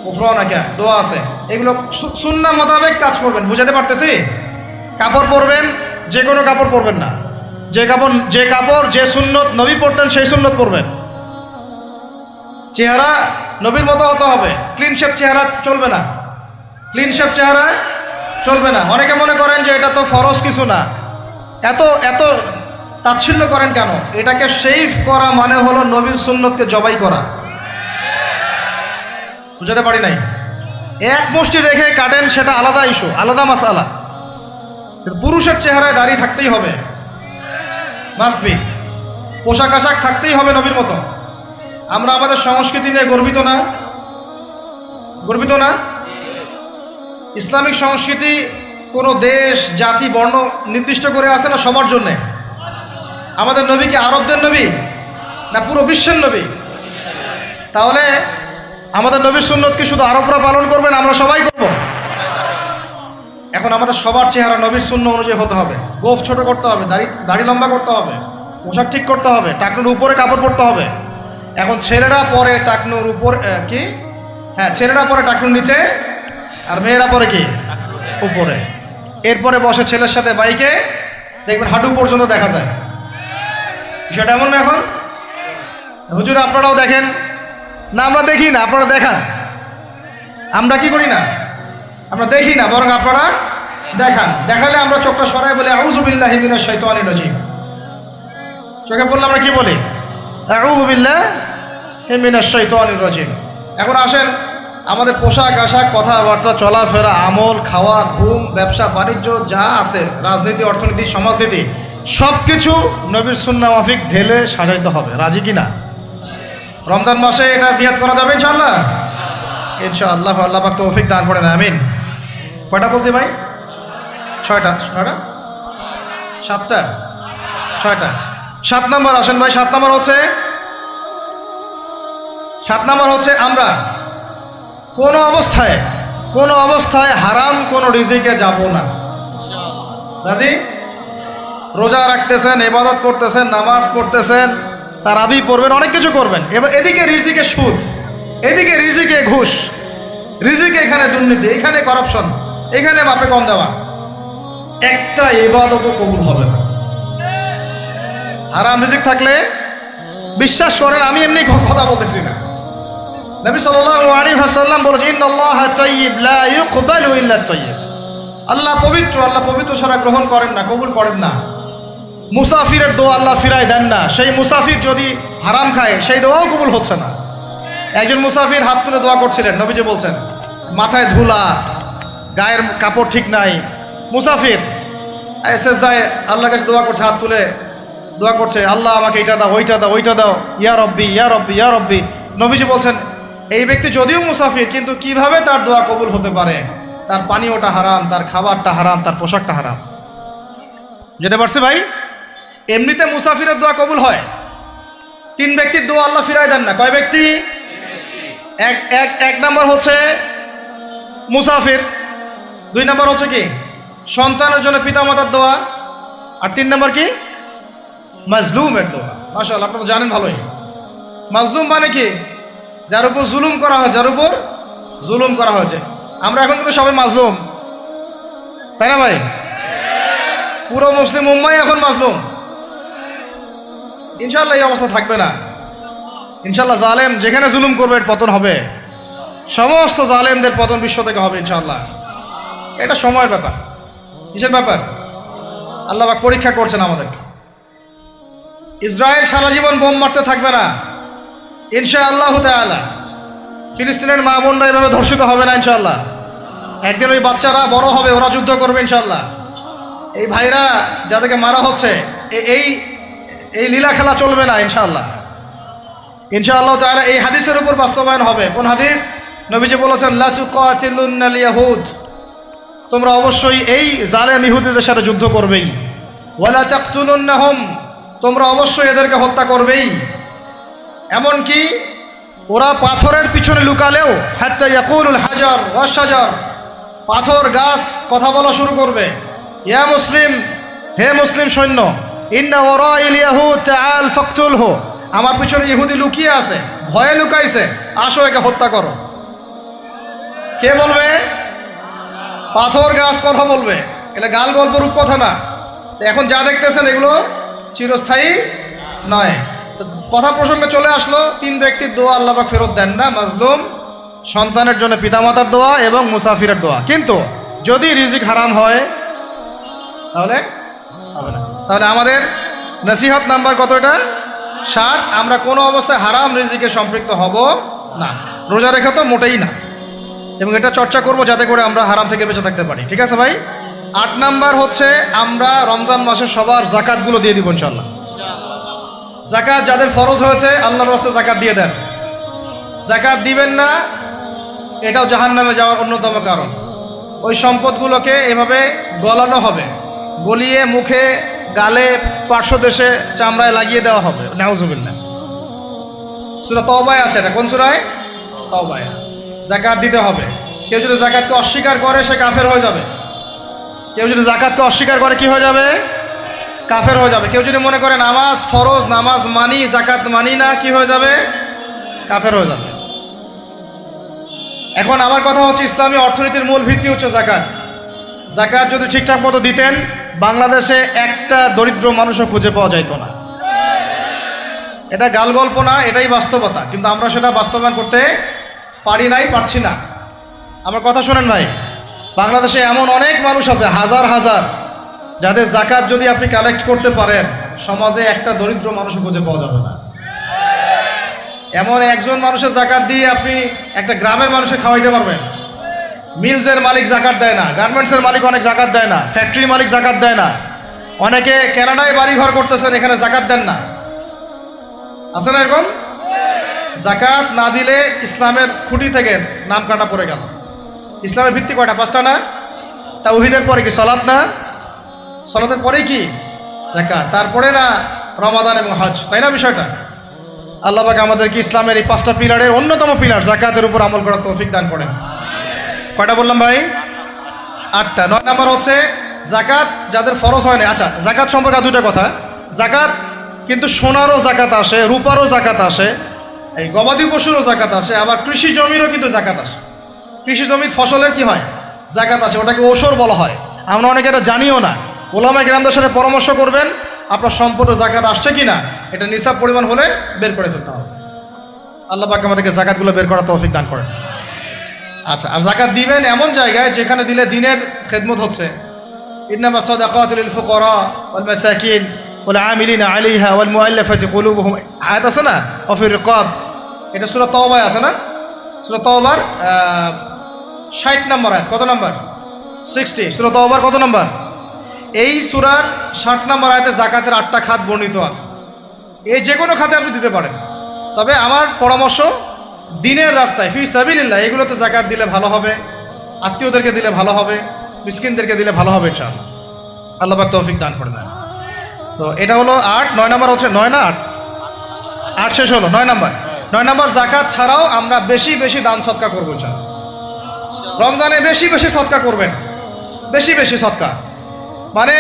গুফরানাকা, দোয়া আছে। এগুলো সুন্নাহ মোতাবেক কাজ করবেন, বুঝাতে পারতেছি? কাপড় পরবেন, যে কোনো কাপড় পরবেন না, যে কাপড় যে সুন্নত নবী পরতেন সেই সুন্নত পরবেন। চেহারা নবীর মতো হতে হবে, ক্লিন শেপ চেহারা চলবে না, ক্লিন শেপ চেহারা চলবে না। অনেকে মনে করেন যে এটা তো ফরজ কিছু না, এত তাচ্ছিল্য করেন কেন? এটাকে শেভ করা মানে হলো নবীর সুন্নতকে জবাই করা। বুঝাতে পারি নাই? এক মুষ্টি রেখে কাটেন সেটা আলাদা ইস্যু, আলাদা মাসআলা। পুরুষের চেহারায় দাড়ি থাকতেই হবে, মাস্ট বি। পোশাক আশাক থাকতেই হবে নবীর মতো। আমরা আমাদের সংস্কৃতি নিয়ে গর্বিত না? গর্বিত না? ইসলামিক সংস্কৃতি কোনো দেশ, জাতি, বর্ণ নির্দিষ্ট করে আসে না, সবার জন্যে। আমাদের নবী কি আরবদের নবী না পুরো বিশ্বের নবী? তাহলে আমাদের নবীর সুন্নত কি শুধু আরবরা পালন করবেন, আমরা সবাই করব? এখন আমাদের সবার চেহারা নবীর সুন্নাহ অনুযায়ী হতে হবে। গোঁফ ছোট করতে হবে, দাড়ি লম্বা করতে হবে, পোশাক ঠিক করতে হবে, টাকনুর উপরে কাপড় পরতে হবে। এখন ছেলেরা পরে টাকনুর উপর কি, হ্যাঁ ছেলেরা পরে টাকনুর নিচে, আর মেয়েরা পরে কি উপরে। এরপরে বসে ছেলের সাথে বাইকে, দেখবেন হাঁটু পর্যন্ত দেখা যায়। সেটা এমন না এখন? হুজুর আপনারাও দেখেন না? আমরা দেখি না, আপনারা দেখান। আমরা কি করি না? আমরা দেখি না, বরং আপনারা দেখান। দেখালে আমরা চোখটা সরাই বলি আউযু বিল্লাহি মিনাশ শাইতানির রাজিম। চোখে বললে আমরা কি বলি? আউযু বিল্লাহি মিনাশ শাইতানির রাজিম। এখন আসেন, আমাদের পোশাক আশাক, কথাবার্তা, চলাফেরা, আমল, খাওয়া, ঘুম, ব্যবসা বাণিজ্য যা আছে, রাজনীতি, অর্থনীতি, সমাজনীতি, সব কিছু নবীর সুন্নাহ মাফিক ঢেলে সাজাইতে হবে। রাজি কিনা? রমজান মাসে এটা নিয়াত করা যাবে ইনশাআল্লাহ? ইনশাআল্লাহ। আল্লাহ পাক তৌফিক দান করেন, আমিন। কয়টা বলছি ভাই? ছয়টা। 7টা? 6টা। 7 নম্বর আসেন ভাই। 7 নম্বর হচ্ছে আমরা কোনো অবস্থায় হারাম কোনো রিজিকে যাব না। রাজি? রোজা রাখতেছেন, ইবাদত করতেছেন, নামাজ পড়তেছেন, তারাবি পড়বেন, অনেক কিছু করবেন। এবার এদিকে রিজিকে সুদ, এদিকে রিজিকে ঘুষ, রিজিকে এখানে দুর্নীতি, এখানে করাপশন, এখানে বাপে কম দেওয়া, একটা ইবাদতও কবুল হবে না। হারাম রিজিক থাকলে বিশ্বাস করেন, আমি এমনি কথা বলতেছি না। নবী সাল্লাল্লাহু আলাইহি ওয়াসাল্লাম বলেছেন ইন্নাল্লাহা তাইয়্যিব লা ইউকবালু ইল্লা তাইয়্যিব। আল্লাহ পবিত্র, আল্লাহ পবিত্র ছাড়া গ্রহণ করেন না, কবুল করেন না। মুসাফিরের দোয়া আল্লাহ ফিরায় দেন না। সেই মুসাফির যদি হারাম খায়, সেই দোয়াও কবুল হচ্ছে না। একজন মুসাফির হাত তুলে দোয়া করছিলেন, নবীজি বলছেন মাথায় ধুলা, গায়ের কাপড় ঠিক নাই, মুসাফির সেজদায় আল্লাহর কাছে দোয়া করছে, হাত তুলে দোয়া করছে, আল্লাহ আমাকে এটা দাও, ওইটা দাও, ওইটা দাও, ইয়া রব্বি ইয়া রব্বি ইয়া রব্বি। নবীজি বলছেন এই ব্যক্তি যদিও মুসাফির, কিন্তু কিভাবে তার দোয়া কবুল হতে পারে? তার পানীয়টা হারাম, তার খাবারটা হারাম, তার পোশাকটা হারাম। যেতে পারছে ভাই? এমনিতে মুসাফিরের দোয়া কবুল হয়। 3 ব্যক্তির দোয়া আল্লাহ ফিরায় দেন না। কয় ব্যক্তি? এক নম্বর হচ্ছে মুসাফির, 2 নম্বর হচ্ছে কি সন্তানের জন্য পিতামাতার দোয়া, আর 3 নম্বর কি মাজলুমের দোয়া। মাশাআল্লাহ, আপনারা জানেন ভালোই। মাজলুম মানে কি? যার উপর জুলুম করা হয়, যার উপর জুলুম করা হয়েছে। আমরা এখন কিন্তু সবাই মাজলুম, তাই না ভাই? পুরো মুসলিম উম্মাই এখন মাজলুম। ইনশাআল্লাহ এই অবস্থা থাকবে না। ইনশাআল্লাহ জালেম যেখানে জুলুম করবে এর পতন হবে। সমস্ত জালেমদের পতন বিশ্ব থেকে হবে ইনশাআল্লাহ। এটা সময়ের ব্যাপার। কিসের ব্যাপার? আল্লাহ পাক পরীক্ষা করছেন আমাদেরকে। ইসরায়েল সারা জীবন বোম মারতে থাকবে না ইনশাআল্লাহ তাআলা। ফিলিস্তিনের মা বোনরা এভাবে ধর্ষিত হবে না ইনশাল্লাহ। একদিন ওই বাচ্চারা বড় হবে, ওরা যুদ্ধ করবে ইনশাল্লাহ। এই ভাইরা যাদেরকে মারা হচ্ছে, এই এই লীলা খেলা চলবে না ইনশাআল্লাহ। ইনশাআল্লাহ তাআলা এই হাদিসের উপর বাস্তবায়ন হবে। কোন হাদিস? নবীজি বলেছেন, লা তুকাতিলুন্নাল ইয়াহুদ, তোমরা অবশ্যই এই জালেম ইহুদিদের সাথে যুদ্ধ করবেই। ওয়ালা তাকতুলুন্নাহুম, তোমরা অবশ্যই এদেরকে হত্যা করবেই। এমনকি ওরা পাথরের পিছনে লুকালেও, হাত্তা ইয়াকুলুল হাজার ওয়াশ শাজার, পাথর গাছ কথা বলা শুরু করবে। ইয়া মুসলিম, হে মুসলিম সৈন্য, ইন্না ওয়ারাইল ইয়াহুদ তাআল ফাকতুলহু, আমার পিছনে ইহুদি লুকিয়ে আছে, ভয়ে লুকাইছে, আসো একে হত্যা করো। কে বলবে? পাথর গাছ কথা বলবে। এটা গাল গল্প রূপ কথা না। এখন যা দেখতেছেন এগুলো চিরস্থায়ী নয়। কথা প্রসঙ্গে চলে আসলো, 3 ব্যক্তির দোয়া আল্লাহ পাক ফেরত দেন না। মাজলুম, সন্তানের জন্য পিতামাতার দোয়া এবং মুসাফিরের দোয়া। কিন্তু যদি রিজিক হারাম হয় তাহলে হবে না। তাহলে আমাদের নসিহত নাম্বার কত? এটা 7। আমরা কোনো অবস্থায় হারাম রিজিকে সম্পৃক্ত হব না। রোজা রেখে তো মোটেই না, এবং এটা চর্চা করব যাতে করে আমরা হারাম থেকে বেঁচে থাকতে পারি। ঠিক আছে ভাই? 8 নাম্বার হচ্ছে আমরা রমজান মাসে সবার জাকাতগুলো দিয়ে দিব ইনশাআল্লাহ। জাকাত যাদের ফরজ হয়েছে আল্লাহর রাস্তায় জাকাত দিয়ে দেন। জাকাত দিবেন না, এটাও জাহান্নামে যাওয়ার অন্যতম কারণ। ওই সম্পদগুলোকে এভাবে গলানো হবে, গলিয়ে মুখে, গালে, পার্শ্বদেশে, চামড়ায় লাগিয়ে দেওয়া হবে। নাউজুবিল্লাহ। সূরা তওবায় আছে এটা। কোন সূরায়? তওবায়। জাকাত দিতে হবে। কেউ যদি জাকাতকে অস্বীকার করে সে কাফের হয়ে যাবে। কেউ যদি জাকাতকে অস্বীকার করে কি হয়ে যাবে? কাফের হয়ে যাবে। কেউ যদি মনে করে নামাজ ফরজ, নামাজ মানি, জাকাত মানি না, কি হয়ে যাবে? কাফের হয়ে যাবে। এখন আমার কথা হচ্ছে, ইসলামী অর্থনীতির মূল ভিত্তি হচ্ছে জাকাত। জাকাত যদি ঠিকঠাক মতো দিতেন, বাংলাদেশে একটা দরিদ্র মানুষও খুঁজে পাওয়া যাইত না। এটা গাল গল্প না, এটাই বাস্তবতা। কিন্তু আমরা সেটা বাস্তবায়ন করতে পারি নাই, পারছি না। আমার কথা শোনেন ভাই, বাংলাদেশে এমন অনেক মানুষ আছে, হাজার হাজার, যাদের জাকাত যদি আপনি কালেক্ট করতে পারেন, সমাজে একটা দরিদ্র মানুষও খুঁজে পাওয়া যাবে না। এমন একজন মানুষের জাকাত দিয়ে আপনি একটা গ্রামের মানুষকে খাওয়াইতে পারবেন। মিলসের মালিক জাকাত দেয় না, গার্মেন্টসের মালিক অনেক জাকাত দেয় না, ফ্যাক্টরি মালিক জাকাত দেয় না, অনেকে কানাডায় বাড়ি ঘর করতেছেন, এখানে জাকাত দেন না। আছে না এরকম? জাকাত না দিলে ইসলামের খুঁটি থেকে নাম কাটা পড়ে গেল। ইসলামের ভিত্তি কয়টা? 5টা না? তাওহীদের পরে কি সালাত না? সালাতের পরে কি? যাকাত। তারপরে না রমাদান এবং হজ, তাই না বিষয়টা? আল্লাহ পাক আমাদেরকে ইসলামের এই 5টা পিলারের অন্যতম পিলার জাকাতের উপর আমল করার তৌফিক দান করেন। কয়টা বললাম ভাই? 8টা। 9 নাম্বার হচ্ছে জাকাত যাদের ফরজ হয় না। আচ্ছা, জাকাত সম্পর্কে 2টা কথা। জাকাত কিন্তু সোনারও জাকাত আসে, রূপারও জাকাত আসে, এই গবাদি পশুরও জাকাত আসে, আবার কৃষি জমিরও কিন্তু জাকাত আসে। কৃষি জমির ফসলের কি হয়? জাকাত আসে। ওটাকে ওসর বলা হয়। আমরা অনেকে এটা জানিও না। ওলামায়ে কেরামদের সাথে পরামর্শ করবেন, আপনার সম্পদের জাকাত আসছে কিনা এটা নিসাব পরিমাণ হলে বের করে ফেলতে হবে। আল্লাহ পাক আমাদেরকে জাকাতগুলো বের করার তৌফিক দান করেন। আচ্ছা, আর জাকাত দিবেন এমন জায়গায় যেখানে দিলে দিনের খেদমত হচ্ছে। ইন্নামা সাদাকাতু লিল ফুকারা ওয়াল মাসাকিন ওয়াল আমিলিনা আলাইহা ওয়াল মুআল্লাফাতি কুলুবুহুম, আয়াত আছে না? ওয়া ফির রিকাব, এটা সূরা তাওবায় আছে না? সূরা তাওবার 60 নম্বর আয়াত। কত নম্বর? 60। সূরা তাওবার কত নম্বর? এই সূরার 60 নম্বর আয়াতে জাকাতের 8টা খাত বর্ণিত আছে। এই যে কোনো খাতে আপনি দিতে পারেন, তবে আমার পরামর্শ দিনের রাস্তায় ফি সাবিলিল্লাহ এগুলোতে জাকাত দিলে ভালো হবে। আত্মীয়দেরকে দিলে ভালো হবে, মিসকিনদেরকে দিলে ভালো হবে ইনশাআল্লাহ। আল্লাহ পাক তৌফিক দান করে দেন। তো এটা হলো 8। 9 নম্বর হচ্ছে 9 না 8? 8 শেষ হলো। 9 নম্বর। 9 নম্বর, জাকাত ছাড়াও আমরা বেশি বেশি দান সদকা করবো ইনশাআল্লাহ। রমজানে বেশি বেশি সদকা করবেন, বেশি বেশি সদকা। মানে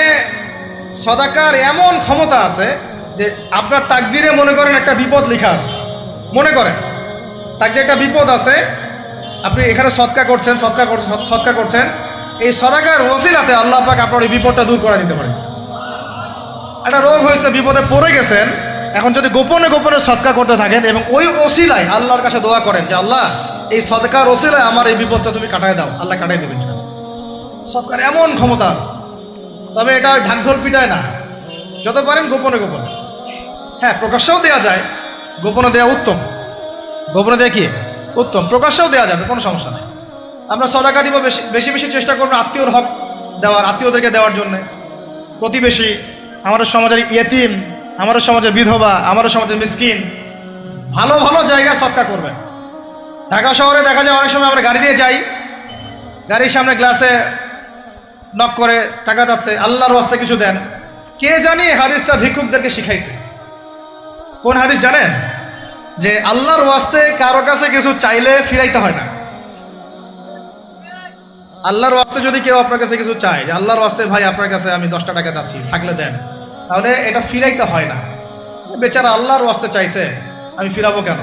সদাকার এমন ক্ষমতা আছে যে আপনার তাকদিরে মনে করেন একটা বিপদ লেখা আছে, মনে করেন তাকদিরে একটা বিপদ আছে, আপনি এখানে সদকা করছেন, সদকা করছেন, এই সদাকার ওসিলাতে আল্লাহ পাক আপনার এই বিপদটা দূর করে দিতে পারেন। একটা রোগ হয়েছে, বিপদে পড়ে গেছেন, এখন যদি গোপনে গোপনে সদকা করতে থাকেন এবং ওই ওসিলায় আল্লাহর কাছে দোয়া করেন যে আল্লাহ এই সদকার ওসিলায় আমার এই বিপদটা তুমি কাটায় দাও, আল্লাহ কাটাই দেবেন। সদকার এমন ক্ষমতা আছে, তবে এটা ঢাকঢোল পিটায় না, যত পারেন গোপনে গোপনে। হ্যাঁ, প্রকাশ্যেও দেওয়া যায়, গোপনে দেওয়া উত্তম। গোপনে দেওয়া কি? উত্তম, প্রকাশ্যেও দেওয়া যাবে, কোনো সমস্যা নেই। আমরা সদাকা দিব, বেশি বেশি চেষ্টা করবো আত্মীয়র হক দেওয়ার, আত্মীয়দেরকে দেওয়ার জন্যে। প্রতিবেশী, আমাদের সমাজের ইয়েতিম, আমাদের সমাজের বিধবা, আমাদের সমাজের মিসকিন, ভালো ভালো জায়গায় সৎকার করবেন। ঢাকা শহরে দেখা যায় অনেক সময় আমরা গাড়ি দিয়ে যাই, গাড়ির সামনে গ্লাসে নক করে টাকা যাচ্ছে, আল্লাহর ওয়াস্তে কিছু দেন। কে জানি হাদিসটা ভিক্ষুকদেরকে শিখাইছে। কোন হাদিস জানেন? যে আল্লাহর ওয়াস্তে কারো কাছে কিছু চাইলে ফিরাইতে হয় না। আল্লাহর ওয়াস্তে যদি কেউ আপনার কাছে কিছু চায়, যে আল্লাহর ওয়াস্তে ভাই আপনার কাছে আমি 10টা টাকা চাচ্ছি, থাকলে দেন, তাহলে এটা ফিরাইতে হয় না। বেচারা আল্লাহর ওয়াস্তে চাইছে, আমি ফিরাবো কেন?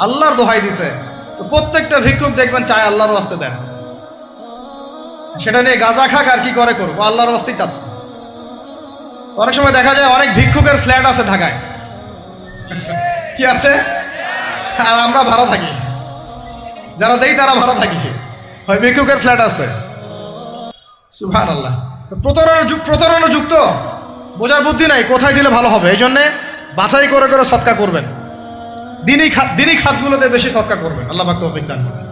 আল্লাহর দোহাই দিছে। তো প্রত্যেকটা ভিক্ষুক দেখবেন চায় আল্লাহর ওয়াস্তে দেন। সেটা নিয়ে গাঁজা খাক আর কি করে করবো, আল্লাহর ওয়াস্তেই চাচ্ছে। অনেক সময় দেখা যায় অনেক ভিক্ষুকের ফ্ল্যাট আছে ঢাকায়, কি আছে, আর আমরা ভাড়া থাকি, যারা দেই তারা ভাড়া থাকি, হয় ভিক্ষুকের ফ্ল্যাট আছে। সুবহানাল্লাহ। তো প্রতারণা যুক্ত, বোঝার বুদ্ধি নাই কোথায় দিলে ভালো হবে। এই জন্যে বাছাই করে করে সৎকার করবেন, দিনই খাতগুলোতে বেশি সৎকার করবেন। আল্লাহ পাক তৌফিক দান করুন।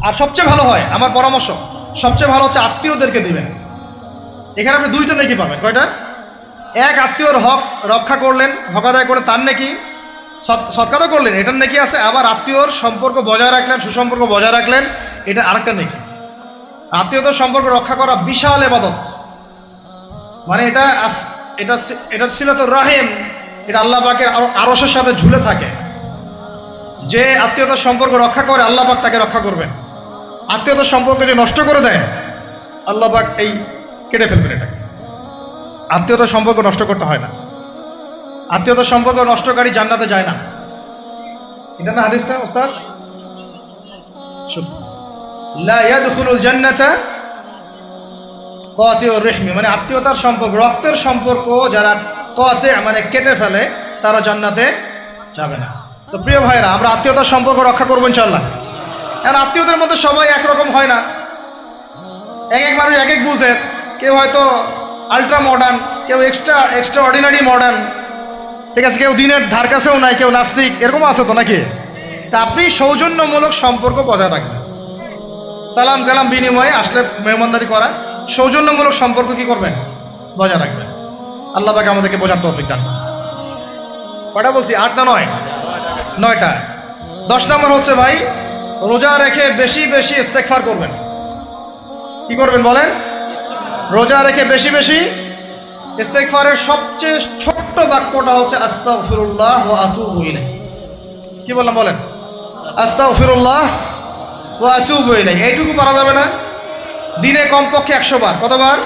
আর সবচেয়ে ভালো হয়, আমার পরামর্শ, সবচেয়ে ভালো হচ্ছে আত্মীয়দেরকে দিবেন। এখানে আপনি 2টা নেকি পাবেন। কয়টা? এক, আত্মীয়র হক রক্ষা করলেন, হক আদায় করে তার নেকি, সৎকার করলেন, এটার নেকি আছে। আবার আত্মীয়র সম্পর্ক বজায় রাখলেন, সুসম্পর্ক বজায় রাখলেন, এটা আরেকটা নেকি। আত্মীয়তার সম্পর্ক রক্ষা করা বিশাল ইবাদত। মানে এটা সিলাতুর রাহিম, এটা আল্লাহ পাকের আরশের সাথে ঝুলে থাকে। যে আত্মীয়তার সম্পর্ক রক্ষা করে আল্লাহ পাক তাকে রক্ষা করবেন। আত্মীয়তার সম্পর্ক যে নষ্ট করে দেয়, আল্লাহ পাক এই কেটে ফেলবেন। এটাকে আত্মীয়তার সম্পর্ক নষ্ট করতে হয় না। আত্মীয়তার সম্পর্ক নষ্টকারী জান্নাতে যায় না। এটা না হাদিসটা ওস্তাদ? লা ইয়াদখুলুল জান্নাতা কাতিউর রহমি, মানে আত্মীয়তার সম্পর্ক, রক্তের সম্পর্ক যারা কাতি মানে কেটে ফেলে, তারা জান্নাতে যাবে না। তো প্রিয় ভাইরা, আমরা আত্মীয়তার সম্পর্ক রক্ষা করবো ইনশাআল্লাহ। আর আত্মীয়দের মধ্যে সবাই একরকম হয় না, এক এক মানুষ এক এক বুঝে। কেউ হয়তো আলট্রা মডার্ন, কেউ এক্সট্রা অর্ডিনারি মডার্ন, ঠিক আছে, কেউ দিনের ধার কাছেও নাই, কেউ নাস্তিক, এরকম আছে তো নাকি? তা আপনি সৌজন্যমূলক সম্পর্ক বজায় রাখবেন। সালাম কালাম বিনিময়ে আসলে মেহমানদারি করা, সৌজন্যমূলক সম্পর্ক কি করবেন? বজায় রাখবেন। আল্লাহ পাক আমাদেরকে বোঝার তৌফিক দান করুন। কয়টা বলছি? 8 না 9? 9টা। 10 নম্বর হচ্ছে ভাই, রোজা রেখে বেশি বেশি ইস্তেগফার করবেন। কি করবেন বলেন? রোজা রেখে বেশি বেশি ইস্তেগফারের সবচেয়ে ছোট্ট বাক্যটা হচ্ছে আস্তাগফিরুল্লাহ ওয়া আতুবু ইলাইহি। কি বললাম বলেন? আস্তাগফিরুল্লাহ ওয়া আতুবু ইলাইহি। এইটুকু পারা যাবে না? দিনে কমপক্ষে 100 বার। কতবার?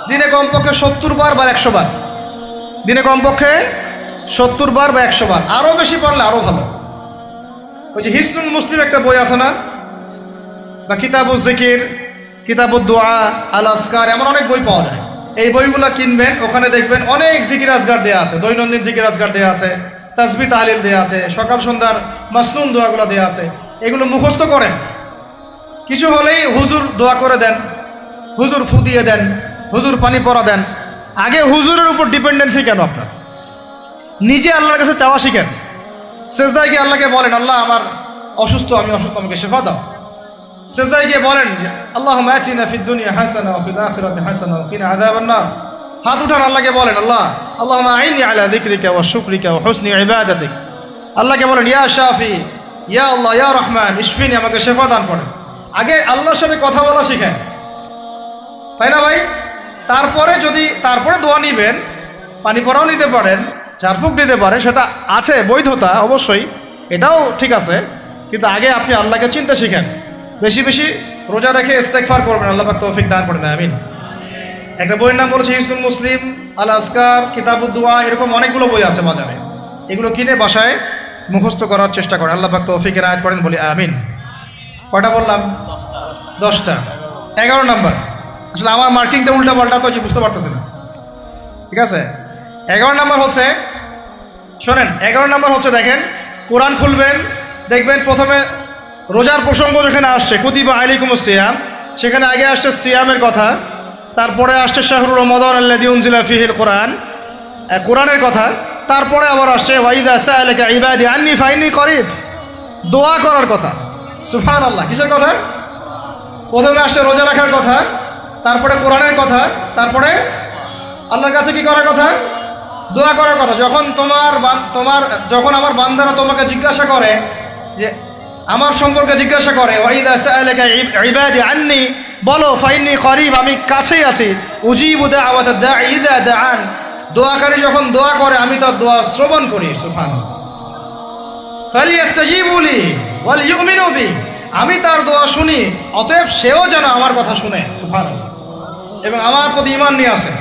দিনে কমপক্ষে 70 বার বা 100 বার। দিনে কমপক্ষে 70 বার বা 100 বার। আরও বেশি পারলে আরও ভালো। ওই যে হিসনুল মুসলিম একটা বই আছে না, বা কিতাবুজ জিকির, কিতাবুদ দোয়া, আল আসকার, এমন অনেক বই পাওয়া যায়। এই বইগুলো কিনবেন, ওখানে দেখবেন অনেক জিকির আজগার দেওয়া আছে, দৈনন্দিন জিকির আজগার দেওয়া আছে, তাসবিহ তাহলিল দেওয়া আছে, সকাল সন্ধ্যার মাসনুন দোয়াগুলো দেওয়া আছে। এগুলো মুখস্থ করেন। কিছু হলেই হুজুর দোয়া করে দেন, হুজুর ফু দিয়ে দেন, হুজুর পানি পরা দেন। আগে হুজুরের উপর ডিপেন্ডেন্সি কেন আপনার? নিজে আল্লাহর কাছে চাওয়া শিখেন। সেজদায় গিয়ে আল্লাহকে বলেন, আল্লাহ আমার অসুস্থ, আমি অসুস্থ, আমাকে শেফা দাও। সেজদায় গিয়ে বলেন, আল্লাহুম্মা আতিনা ফিদ দুনিয়া হাসানা ওয়া ফিল আখিরাতি হাসানা ওয়া কিনা আযাবান নার। হাত উঠান, আল্লাহকে বলেন, আল্লাহুম্মা আইনি আলা যিকরিকা ওয়া শুকরিকা ওয়া হুসনি ইবাদাতিক। আল্লাহকে বলেন, ইয়া শাফি, ইয়া আল্লাহ, ইয়া রহমান, ইশফিনি, আমাকে শেফা দান করেন। আগে আল্লাহর সাথে কথা বলা শিখেন, তাই না ভাই? তারপরে দোয়া নিবেন, পানি পরাও নিতে পারেন, ঝাড়ফুঁক দিতে পারেন, সেটা আছে বৈধতা অবশ্যই, এটাও ঠিক আছে। কিন্তু আগে আপনি আল্লাহকে চিনতে শিখেন। বেশি বেশি রোজা রেখে ইস্তেগফার করবেন। আল্লাহ পাক তৌফিক দান করেন, আমিন। একটা বইয়ের নাম বলেছে হিসনুল মুসলিম, আল আসকার, কিতাবুদ দোয়া, এরকম অনেকগুলো বই আছে বাজারে। এগুলো কিনে বাসায় মুখস্থ করার চেষ্টা করেন। আল্লাহ পাক তৌফিকের আয়াত করেন, বলি আমিন। কয়টা বললাম? 10টা। 11 নম্বর, আসলে আমার মার্কিংটা উল্টা পাল্টা তো বুঝতে পারতেছি না, ঠিক আছে? 11 নম্বর হচ্ছে, শোনেন, 11 নম্বর হচ্ছে, দেখেন, কোরআন খুলবেন, দেখবেন প্রথমে রোজার প্রসঙ্গ যেখানে আসছে, কুতিবা আলাইকুমুস সিয়াম, সেখানে আগে আসছে সিয়ামের কথা, তারপরে আসছে শাহরুর রমাদান আল্লাযী উনজিলা ফীহিল কোরআন, কোরআনের কথা, তারপরে আবার আসছে ওয়াইদা সাআলাকা ইবাদি আন্নী ফাইন্নী করিব, দোয়া করার কথা। সুবহানাল্লাহ, কিসের কথা? প্রথমে আসছে রোজা রাখার কথা, তারপরে কোরআনের কথা, তারপরে আল্লাহর কাছে কি করার কথা? দোয়া করার কথা। যখন আমার বান্দারা তোমাকে জিজ্ঞাসা করে, যে আমার সম্পর্কে জিজ্ঞাসা করে, ওয়াইদা সাআলাকা ইবাদি আন্নি, বলো ফাইন্নি করিব, আমি কাছেই আছি, উজিবু দাওয়াত দাঈ ইযা দাআন, দোয়াকারী যখন দোয়া করে আমি তার দোয়া শ্রবণ করি। সুবহানাল্লাহ। ফালিয়াস্তাজিবু লি ওয়াল ইউমিনু বি, আমি তার দোয়া শুনি, অতএব সেও যেন আমার কথা শুনে। সুবহানাল্লাহ। এবং আমার প্রতি ঈমান নিয়ে আসে।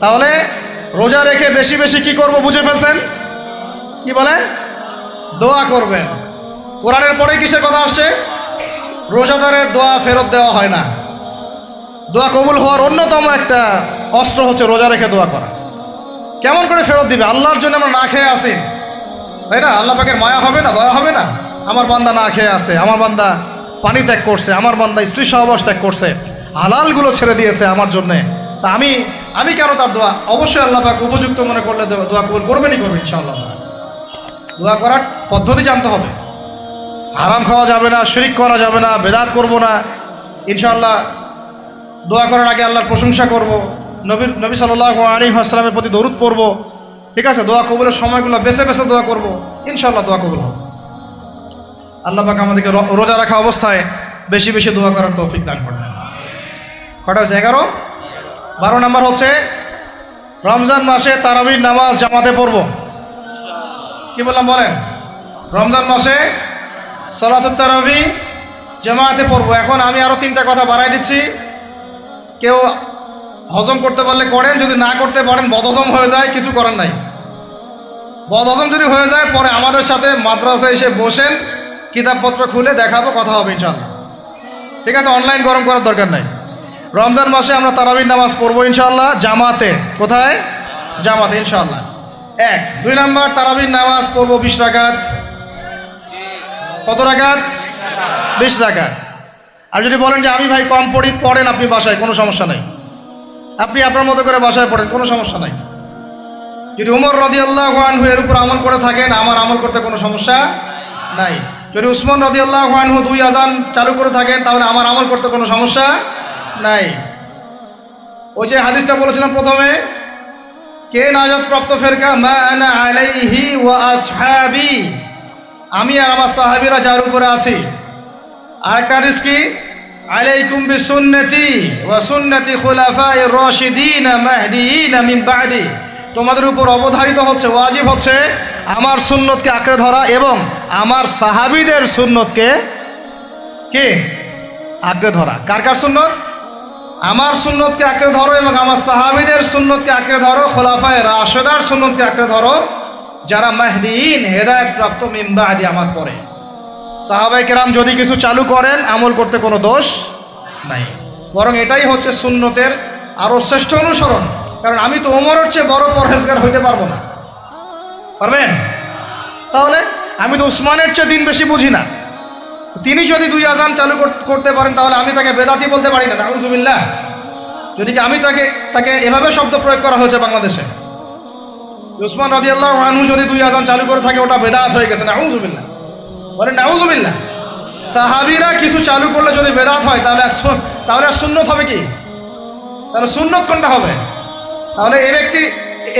তাহলে রোজা রেখে বেশি বেশি কি করব বুঝে ফেলছেন? কি বলেন? দোয়া করবেন। কোরআনের পরে কিসের কথা আসছে? রোজাদারের দোয়া ফেরত দেওয়া হয় না। দোয়া কবুল হওয়ার অন্যতম একটা অস্ত্র হচ্ছে রোজা রেখে দোয়া করা। কেমন করে ফেরত দিবে? আল্লাহর জন্য আমরা না খেয়ে আসি, তাই না? আল্লাহ পাকের মায়া হবে না, দয়া হবে না? আমার বান্দা না খেয়ে আছে, আমার বান্দা পানি ত্যাগ করছে, আমার বান্দা স্ত্রী সহবাস ত্যাগ করছে, হালালগুলো ছেড়ে দিয়েছে আমার জন্যে, তা আমি কেন তার দোয়া? অবশ্যই আল্লাহ পাক উপযুক্ত মনে করলে দোয়া কবুল করবেনই করবেন ইনশাআল্লাহ। দোয়া করার পদ্ধতি জানতে হবে। হারাম খাওয়া যাবে না, শিরিক করা যাবে না, বেদাত করব না। ইনশাআল্লাহ দোয়া করার আগে আল্লাহর প্রশংসা করব, নবী সাল্লাল্লাহু আলাইহি ওয়াসাল্লামের প্রতি দরুদ পড়ব। ঠিক আছে? দোয়া কবুলের সময়গুলো বেছে বেছে দোয়া করব, ইনশাআল্লাহ দোয়া কবুল হবে। আল্লাহ পাক আমাদেরকে রোজা রাখা অবস্থায় বেশি বেশি দোয়া করার তৌফিক দান করবেন। কটা হচ্ছে? 11। 12 নম্বর হচ্ছে রমজান মাসে তারাবির নামাজ জামাতে পড়ব। কি বললাম বলেন? রমজান মাসে সালাতুত তারাবি জামাতে পড়ব। এখন আমি আরো 3টা কথা বাড়াই দিচ্ছি। কেউ হজম করতে পারলে করেন, যদি না করতে পারেন বদহজম হয়ে যায়, কিছু করার নাই। বদহজম যদি হয়ে যায় পরে আমাদের সাথে মাদ্রাসায় এসে বসেন, কিতাবপত্র খুলে দেখাবো, কথা হবে ইনশাআল্লাহ। ঠিক আছে? অনলাইন গরম করার দরকার নাই। রমজান মাসে আমরা তারাবির নামাজ পড়বো ইনশাআল্লাহ জামাতে। কোথায়? জামাতে ইনশাআল্লাহ। 1। 2 নম্বর, তারাবির নামাজ পড়বো 20 রাকাত। কত রাকাত? 20 রাকাত। আর যদি বলেন যে আমি ভাই কম পড়ি, পড়েন আপনি বাসায়, কোনো সমস্যা নাই। আপনি আপনার মতো করে বাসায় পড়েন, কোনো সমস্যা নাই। যদি ওমর রাদিয়াল্লাহু আনহু এর উপর আমল করে থাকেন, আমার আমল করতে কোনো সমস্যা নাই। যদি উসমান রাদিয়াল্লাহু আনহু 2 আযান চালু করে থাকেন, তাহলে আমার আমল করতে কোনো সমস্যা নাই। ওই যে হাদিসটা বলেছিলাম প্রথমে, কে নাজাত প্রাপ্ত ফেরকা? মা আনা আলাইহি ওয়া আসহাবি, আমি আর আমার সাহাবীরা যার উপরে আছি। আরেকটা হাদিস কি? আলাইকুম বিসুন্নতি ওয়া সুন্নতি খুলাফায়ে রাশিদিন মাহদিয়িন মিন বা'দি, তোমাদের উপর অবধারিত হচ্ছে, ওয়াজিব হচ্ছে আমার সুন্নতকে আঁকড়ে ধরা এবং আমার সাহাবীদের সুন্নতকে কি আঁকড়ে ধরা। কার কার সুন্নত? আমার সুন্নতকে আঁকড়ে ধরো এবং আমার সাহাবীদের সুন্নতকে আঁকড়ে ধরো, খোলাফায়ে রাশেদার সুন্নতকে আঁকড়ে ধরো, যারা মাহদিয়িন হেদায়েত প্রাপ্ত মিন বা'দি, আমার পরে। সাহাবায়ে কেরাম যদি কিছু চালু করেন, আমল করতে কোনো দোষ নাই, বরং এটাই হচ্ছে সুন্নতের আরো শ্রেষ্ঠ অনুসরণ। কারণ আমি তো ওমরের চেয়ে বড় পরহেজগার হইতে পারবো না। পারবেন? তাহলে আমি তো উসমানের চেয়ে দিন বেশি বুঝি না। তিনি যদি 2 আযান চালু করতে পারেন, তাহলে আমি তাকে বেদাতি বলতে পারি না। নাউযুবিল্লাহ। যদি আমি তাকে এভাবে শব্দ প্রয়োগ করা হয়েছে বাংলাদেশে, উসমান রাদিয়াল্লাহু আনহু যদি 2 আযান চালু করে থাকে, ওটা বেদাত হয়ে গেছে। নাউযুবিল্লাহ। বলেন নাউযুবিল্লাহ। সাহাবীরা কিছু চালু করলে যদি বেদাত হয়, তাহলে সুন্নত হবে কি? তাহলে সুন্নত কোনটা হবে? তাহলে এই ব্যক্তি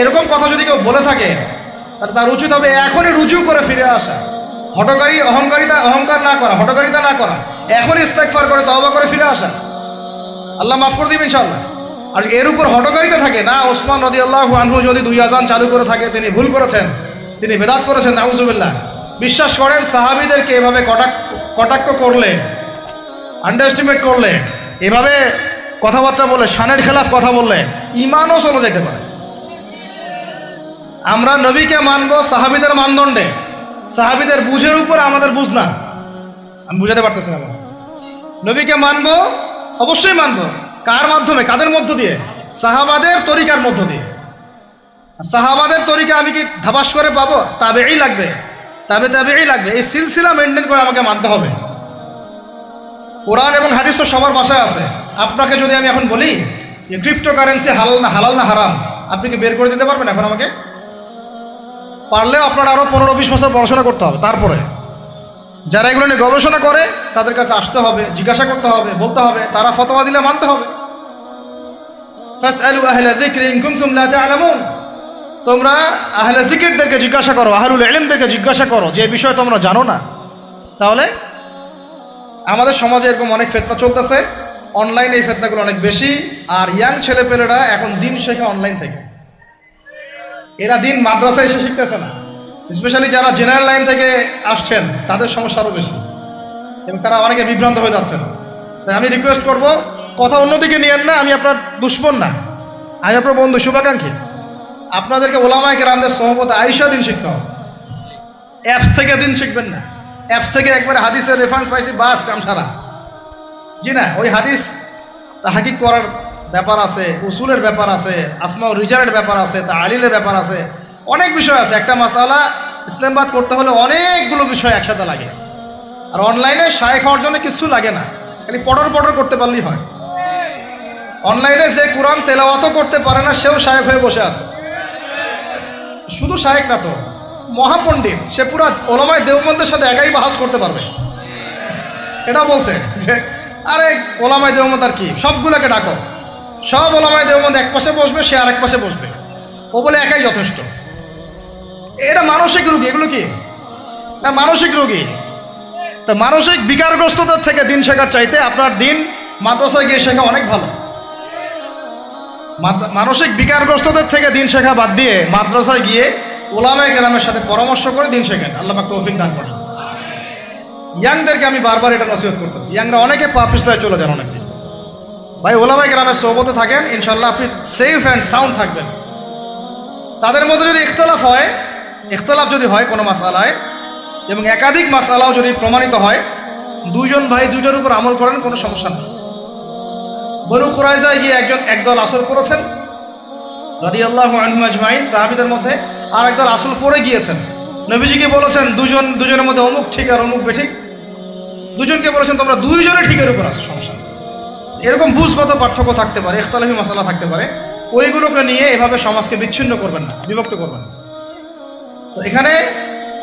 এরকম কথা যদি কেউ বলে থাকে, তাহলে তার উচিত হবে এখনই রুজু করে ফিরে আসা, অহংকার না করা, হঠকারিতা না করা, এখনই ইস্তেগফার করে তওবা করে ফিরে আসা। আল্লাহ মাফ করে দিবেন ইনশাআল্লাহ। আর এর উপর হঠকারিতা থাকে না, ওসমান রাদিয়াল্লাহু আনহু যদি 2 আযান চালু করে থাকে, তিনি ভুল করেছেন, তিনি বেদাত করেছেন, নাউযুবিল্লাহ। বিশ্বাস করেন, সাহাবীদেরকে এভাবে কটাক্ষ করলে, আন্ডারএস্টিমেট করলে, এভাবে কথাবার্তা বলে, শানের খেলাফ কথা বললে ঈমানও চলে যেতে পারে। আমরা নবীকে মানবো সাহাবীদের মানদণ্ডে, সাহাবীদের বুঝের উপর আমাদের বুঝ না। আমি বুঝাতে পারতেছি না। নবীকে মানবো, অবশ্যই মানবো। কার মাধ্যমে? কাদের মধ্য দিয়ে? সাহাবাদের তরিকার মধ্য দিয়ে। সাহাবাদের তরিকা আমি কি ধাবাস করে পাবো? তাবেঈ লাগবে, তাবেঈ লাগবে। এই সিলসিলা মেনটেন করে আমাকে মানতে হবে। কোরআন এবং হাদিস তো সবার ভাষায় আছে। আপনাকে যদি আমি এখন বলি যে ক্রিপ্টোকারেন্সি হালাল না হারাম, আপনি কি বের করে দিতে পারবেন এখন আমাকে? পারলেও আপনার আরো 15-20 বছর পড়াশোনা করতে হবে। তারপরে যারা এগুলো নিয়ে গবেষণা করে তাদের কাছে আসতে হবে, জিজ্ঞাসা করতে হবে, বলতে হবে, তারা ফতোয়া দিলে মানতে হবে। ফাসআলু আহলা যিকরি ইন কুনতুম লা তা'লামুন, তোমরা আহলে জিকিরদেরকে জিজ্ঞাসা করো, আহলুল ইলমদেরকে জিজ্ঞাসা করো যে এই বিষয়ে তোমরা জানো না। তাহলে আমাদের সমাজে এরকম অনেক ফিতনা চলতেছে, অনলাইনে এই ফিতনাগুলো অনেক বেশি। আর ইয়াং ছেলেপেলেরা এখন দিন শেখে অনলাইন থেকে, এরা দিন মাদ্রাসায় এসে শিখতেছে না। স্পেশালি যারা জেনারেল লাইন থেকে আসছেন তাদের সমস্যা আরও বেশি, এবং তারা অনেকে বিভ্রান্ত হয়ে যাচ্ছেন। তাই আমি রিকোয়েস্ট করব, কথা অন্যদিকে নিয়েন না, আমি আপনার দুশ্মন না, আমি আপনার বন্ধু, শুভাকাঙ্ক্ষী। আপনাদেরকে ওলামায়ে কেরামদের সোহবতে আইসা দিন শিখতে হবে, অ্যাপস থেকে দিন শিখবেন না। অ্যাপস থেকে একবারে হাদিসের রেফারেন্স পাইছি, বাস কাম সারা। জি না, ওই হাদিস তাহকিক করার ব্যাপার আছে, উসুলের ব্যাপার আছে, আসমা ও রিজালের ব্যাপার আছে, তালিলের ব্যাপার আছে, অনেক বিষয় আছে। একটা মাসালা ইসলামবাদ করতে হলে অনেকগুলো বিষয় একসাথে লাগে। আর অনলাইনে শায়েখ হওয়ার জন্য কিছু লাগে না, খালি পড়র করতে পারলেই হয়। অনলাইনে যে কোরআন তেলাওয়াতও করতে পারে না সেও শায়েখ হয়ে বসে আছে। শুধু শায়েখ না তো, মহাপণ্ডিত, সে পুরা ওলামায়ে দেওবন্দের সাথে একাই বাহাস করতে পারবে। এটাও বলছে যে আরে ওলামায়ে দেওবন্দ আর কি, সবগুলোকে ডাকো, সব ওলামায়ে দেওবন্দ এক পাশে বসবে, সে আরেক পাশে বসবে, ও বলে একাই যথেষ্ট। এটা মানসিক রোগী, এগুলো কি না মানসিক রোগী। তা মানসিক বিকারগ্রস্ততার থেকে দিন শেখার চাইতে আপনার দিন মাদ্রাসায় গিয়ে শেখা অনেক ভালো। মানসিক বিকারগ্রস্তদের থেকে দিন শেখা বাদ দিয়ে মাদ্রাসায় গিয়ে ওলামায়ে কেরামের সাথে পরামর্শ করে দিন শেখেন, আল্লাহ পাক তৌফিক দান করেন। ইয়াংদেরকে আমি বারবার এটা নসিহত করতেছি, ইয়াংরা অনেকে পাপিস্তায় চলে যান অনেকদিন। ভাই ওলামায়ে কেরামের সোহবতে থাকেন, ইনশাল্লাহ আপনি সেফ অ্যান্ড সাউন্ড থাকবেন। তাদের মধ্যে যদি ইখতলাফ যদি হয় কোনো মাসআলায়, এবং একাধিক মাসআলাও যদি প্রমাণিত হয়, দুইজন ভাই দুইটার উপর আমল করেন, কোনো সমস্যা নেই। বনু কুরাইজায় গিয়ে একদল আসল করেছেন রাদিয়াল্লাহু আনহুম আজমাইন, সাহাবীদের মধ্যে, আর একদল আসল পড়ে গিয়েছেন। নবীজিকে বলেছেন দুজনের মধ্যে অমুক ঠিক আর অমুক বেঠিক। দুজনকে বলেছেন তোমরা দুইজনে ঠিকের উপর আসো, সমস্যা নেই। এরকম বুঝগত পার্থক্য থাকতে পারে, ইখতিলাফি মাসালা থাকতে পারে, ওইগুলোকে নিয়ে এভাবে সমাজকে বিচ্ছিন্ন করবেন না, বিভক্ত করবেন না। তো এখানে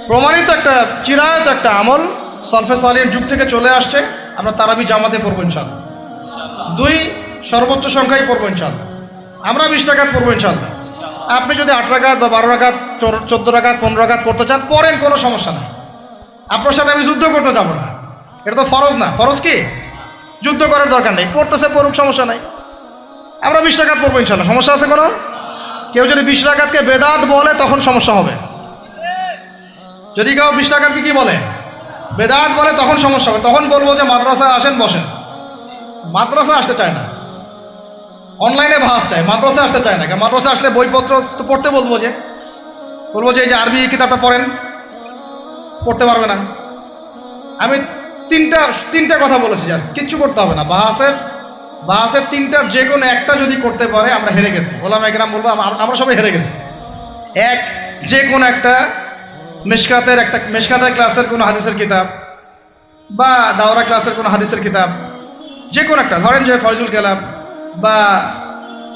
প্রমাণিত একটা চিরায়ত একটা আমল সলফে সালিহীন যুগ থেকে চলে আসছে। আমরা তারাবি জামাতে পড়বো ইনশাআল্লাহ, 2 সর্বোচ্চ সংখ্যায় পড়বো ইনশাআল্লাহ। আমরা 20 রাকাত পড়বো ইনশাআল্লাহ। আপনি যদি 8 রাকাত বা 12 রাকাত 14 রাকাত 15 রাকাত পড়তে চান পড়েন, কোনো সমস্যা নেই। আপনার সাথে আমি যুদ্ধ করতে যাবো না, এটা তো ফরজ না। ফরজ কি? যুদ্ধ করার দরকার নেই, পড়তেছে পড়ুক, সমস্যা নাই। আমরা 20 রাকাত পড়বো ইনশাআল্লাহ, সমস্যা আছে কোনো? কেউ যদি 20 রাকাতকে বেদাত বলে তখন সমস্যা হবে। যদি কেউ 20 রাকাতকে কি বলে, বেদাত বলে, তখন সমস্যা হবে। তখন বলবো যে মাদ্রাসায় আসেন, বসেন। মাদ্রাসা আসতে চায় না, অনলাইনে ভাস চায়, মাদ্রাসা আসতে চায় না। মাদ্রাসা আসলে বইপত্র তো পড়তে বলবো যে এই যে আরবি কিতাবটা পড়েন, পড়তে পারবে না। আমি তিনটা কথা বলেছি, জাস্ট কিচ্ছু করতে হবে না। বাহাসের 3টার যে কোনো একটা যদি করতে পারে আমরা হেরে গেছি। ওলামায়ে কেরাম বলবো আমরা সবাই হেরে গেছি। এক, যে কোনো একটা মেশকাতের ক্লাসের কোনো হাদিসের কিতাব বা দাওরা ক্লাসের কোনো হাদিসের কিতাব, যে কোনো একটা, ধরেন যে ফয়জুল কালাম বা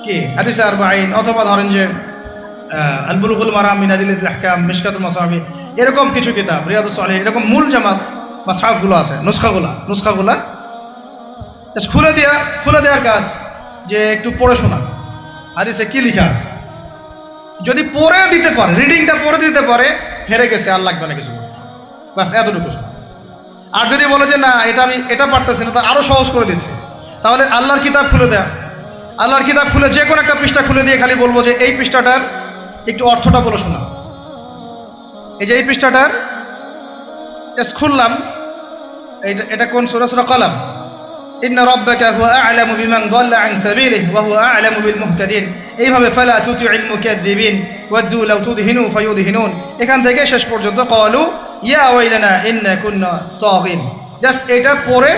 কি হাদিসে আরবাঈন, অথবা ধরেন যে আল বুলুগুল মারাম মিন আদিল্লাতিল আহকাম, মিশকাতুল মাসাবি, এরকম কিছু কিতাব, রিয়াদুস সালিহিন, এরকম মূল জামাত মাসহাফগুলো আছে, নুসখাগুলা খুলে দেওয়ার কাজ, যে একটু পড়ে শোনা হাদিসে কি লেখা আছে। যদি পড়ে দিতে পারে, রিডিংটা পড়ে দিতে পারে, হেরে গেছে, আর লাগবে না কিছু, বাস এতটুকু। আর যদি বলে যে না এটা পারতেছি না, তা আরও সহজ করে দিচ্ছি, তাহলে আল্লাহর কিতাব খুলে দেয়া। আল্লাহর কিতাব খুলে যে কোনো একটা পৃষ্ঠা খুলে দিয়ে খালি বলবো যে এই পৃষ্ঠাটার একটু অর্থটা বলে শোনা। এই যে এই পৃষ্ঠাটার খুললাম, এটা কোন সূরা? সূরা কলম। ইন্না রাব্বাকা হুয়া আ'লামু বিমান দাল্লা আন সাবিলিহি ওয়া হুয়া আ'লামু বিল মুহতাদিন। এইভাবে ফালা তুতি'ল মুকাদ্দিবিন ওয়াদ্দু লাউ তুদহিনু ফায়ুদহিনুন, এখান থেকে শেষ পর্যন্ত ক্বালু ইয়া ওয়াইলানা ইন্না কুন্না তাগিন। জাস্ট এটা পড়ে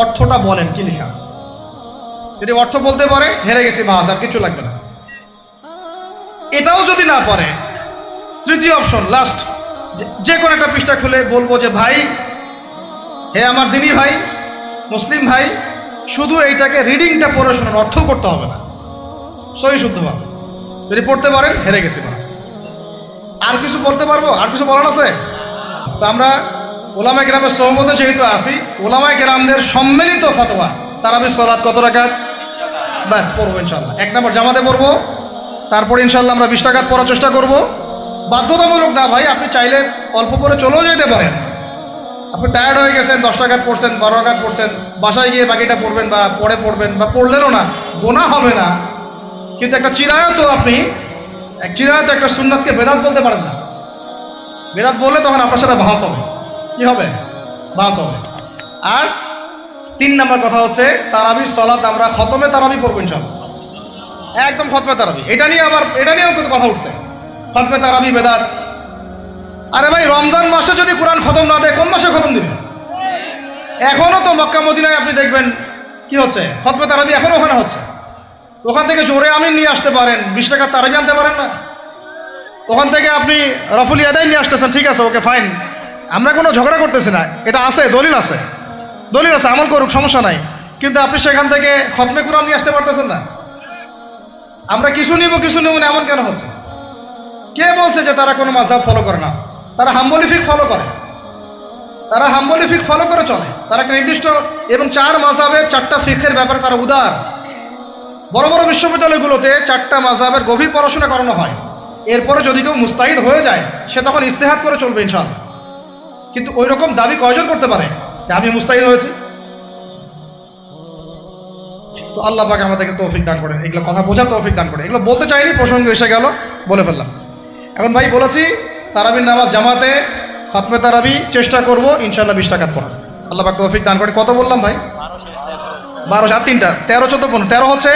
অর্থটা বলেন কি লেখা আছে। যদি অর্থ বলতে পারে, হেরে গেছি, বাস, আর কিছু লাগবে না। এটাও যদি না পারে, তৃতীয় অপশন, লাস্ট, যে কোনো একটা পৃষ্ঠা খুলে বলবো যে ভাই, হে আমার দিনী ভাই, মুসলিম ভাই, শুধু এইটাকে রিডিংটা পড়ে শোনার, অর্থ করতে হবে না, সহি শুদ্ধভাবে। যদি পড়তে পারেন, হেরে গেছি বাস। আর কিছু বলতে পারবো? আর কিছু বলার আছে? তো আমরা ওলামায়ে কেরামের সোহবতে যেহেতু আসি, ওলামায়ে কেরামদের সম্মিলিত ফতোয়া তারাবির সালাত কত রাকাত? ব্যাস পড়বো ইনশাল্লাহ। 1 নম্বর জামাতে পড়বো, তারপরে ইনশাল্লাহ আমরা 20 রাকাত পড়ার চেষ্টা করব। বাধ্যতামূলক না ভাই, আপনি চাইলে অল্প করে চলেও যেতে পারেন। আপনি টায়ার্ড হয়ে গেছেন, 10 রাকাত পড়ছেন, 12 রাকাত পড়ছেন, বাসায় গিয়ে বাকিটা পড়বেন বা পরে পড়বেন, বা পড়লেনও না, গোনাহ হবে না। কিন্তু একটা চিরায়ত, আপনি এক চিরায়ত একটা সুন্নাতকে বেদাত বলতে পারেন না। বেদাত বললে তখন আপনার সাথে বাহাস হবে। কি হবে? বাহাস হবে। আর 3 নম্বর কথা হচ্ছে তারাবির সালাত আমরা খতমে তারাবি পড়বো ইনশাআল্লাহ, একদম খতমে তারাবি। এটা নিয়েও কিন্তু কথা উঠছে, খতমে তারাবি বেদাত। আরে ভাই, রমজান মাসে যদি কোরআন খতম না দেয়, কোন মাসে খতম দিবে? এখনো তো মক্কা মদিনায় আপনি দেখবেন কি হচ্ছে, খতমে তারাবি এখনো ওখানে হচ্ছে। ওখান থেকে জোরে আমিন নিয়ে আসতে পারেন, 20 টাকার তারাবি আনতে পারেন না? ওখান থেকে আপনি রফুল ইয়াদাইন নিয়ে আসতেছেন, ঠিক আছে, ওকে ফাইন, আমরা কোনো ঝগড়া করতেছি না, এটা আছে, দলিল আছে, আমল করুক, সমস্যা নাই। কিন্তু আপনি সেখান থেকে খতমে কোরআন নিয়ে আসতে পারতেছেন না। আমরা কিছু নিব না, এমন কেন হচ্ছে? কে বলছে যে তারা কোনো মাযহাব ফলো করে না? তারা হাম্বলি ফিক ফলো করে, চলে। তারা একটা নির্দিষ্ট এবং 4 মাযহাবের 4টা ফিকহের ব্যাপারে তারা উদার। বড় বড় বিশ্ববিদ্যালয়গুলোতে 4টা মাযহাবের গভীর পড়াশোনা করানো হয়। এরপরে যদি কেউ মুস্তাহিদ হয়ে যায়, সে তখন ইজতিহাদ করে চলবে ইনশাআল্লাহ। কিন্তু ওই রকম দাবি কয়জন করতে পারে যে আমি মুস্তাহিদ হয়েছি? তো আল্লাহ পাক আমাদেরকে তৌফিক দান করেন, এগুলো কথা বোঝার তৌফিক দান করেন। এগুলো বলতে চাইনি, প্রসঙ্গ এসে গেল, বলে ফেললাম। এখন ভাই বলেছি তারাবির নামাজ জামাতে, খতমে তারাবি চেষ্টা করব ইনশাআল্লাহ 20 রাকাত পড়ার। আল্লাহ পাক তৌফিক দান করেন। কত বললাম ভাই? 12 আর 3টা 13, 14, 15। 13 হচ্ছে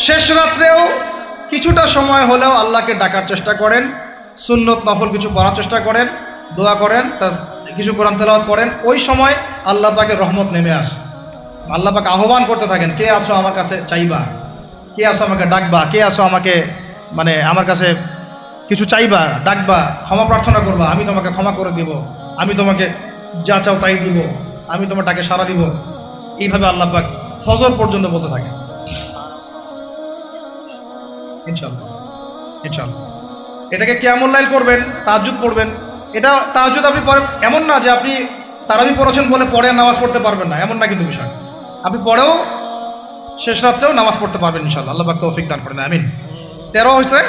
শেষ রাত্রেও কিছুটা সময় হলেও আল্লাহকে ডাকার চেষ্টা করেন, সুন্নত নফল কিছু পড়ার চেষ্টা করেন, দোয়া করেন, কিছু কোরআন তেলাওয়াত করেন। ওই সময় আল্লাহ পাকের রহমত নেমে আসে। আল্লাহ পাক আহ্বান করতে থাকেন, কে আছো আমার কাছে চাইবা, কে আছো আমাকে ডাকবা, কে আছো আমাকে আমার কাছে কিছু চাইবা, ডাকবা, ক্ষমা প্রার্থনা করবা, আমি তোমাকে ক্ষমা করে দিব, আমি তোমাকে যা চাও তাই দিব, আমি তোমার ডাকে সাড়া দিব। এইভাবে আল্লাহ পাক ফজর পর্যন্ত বলতে থাকে। ইনশাআল্লাহ এটাকে কিয়ামুল লাইল করবেন, তাহাজ্জুদ পড়বেন। এটা তাহাজ্জুদ আপনি এমন না যে আপনি তারাবি পড়েছেন বলে পরে নামাজ পড়তে পারবেন না, এমন না কিন্তু বিষয়। আপনি পরেও শেষ রাত্রেও নামাজ পড়তে পারবেন ইনশাআল্লাহ। আল্লাহ পাক তৌফিক দান করেন, আমিন। 13 হয়েছে,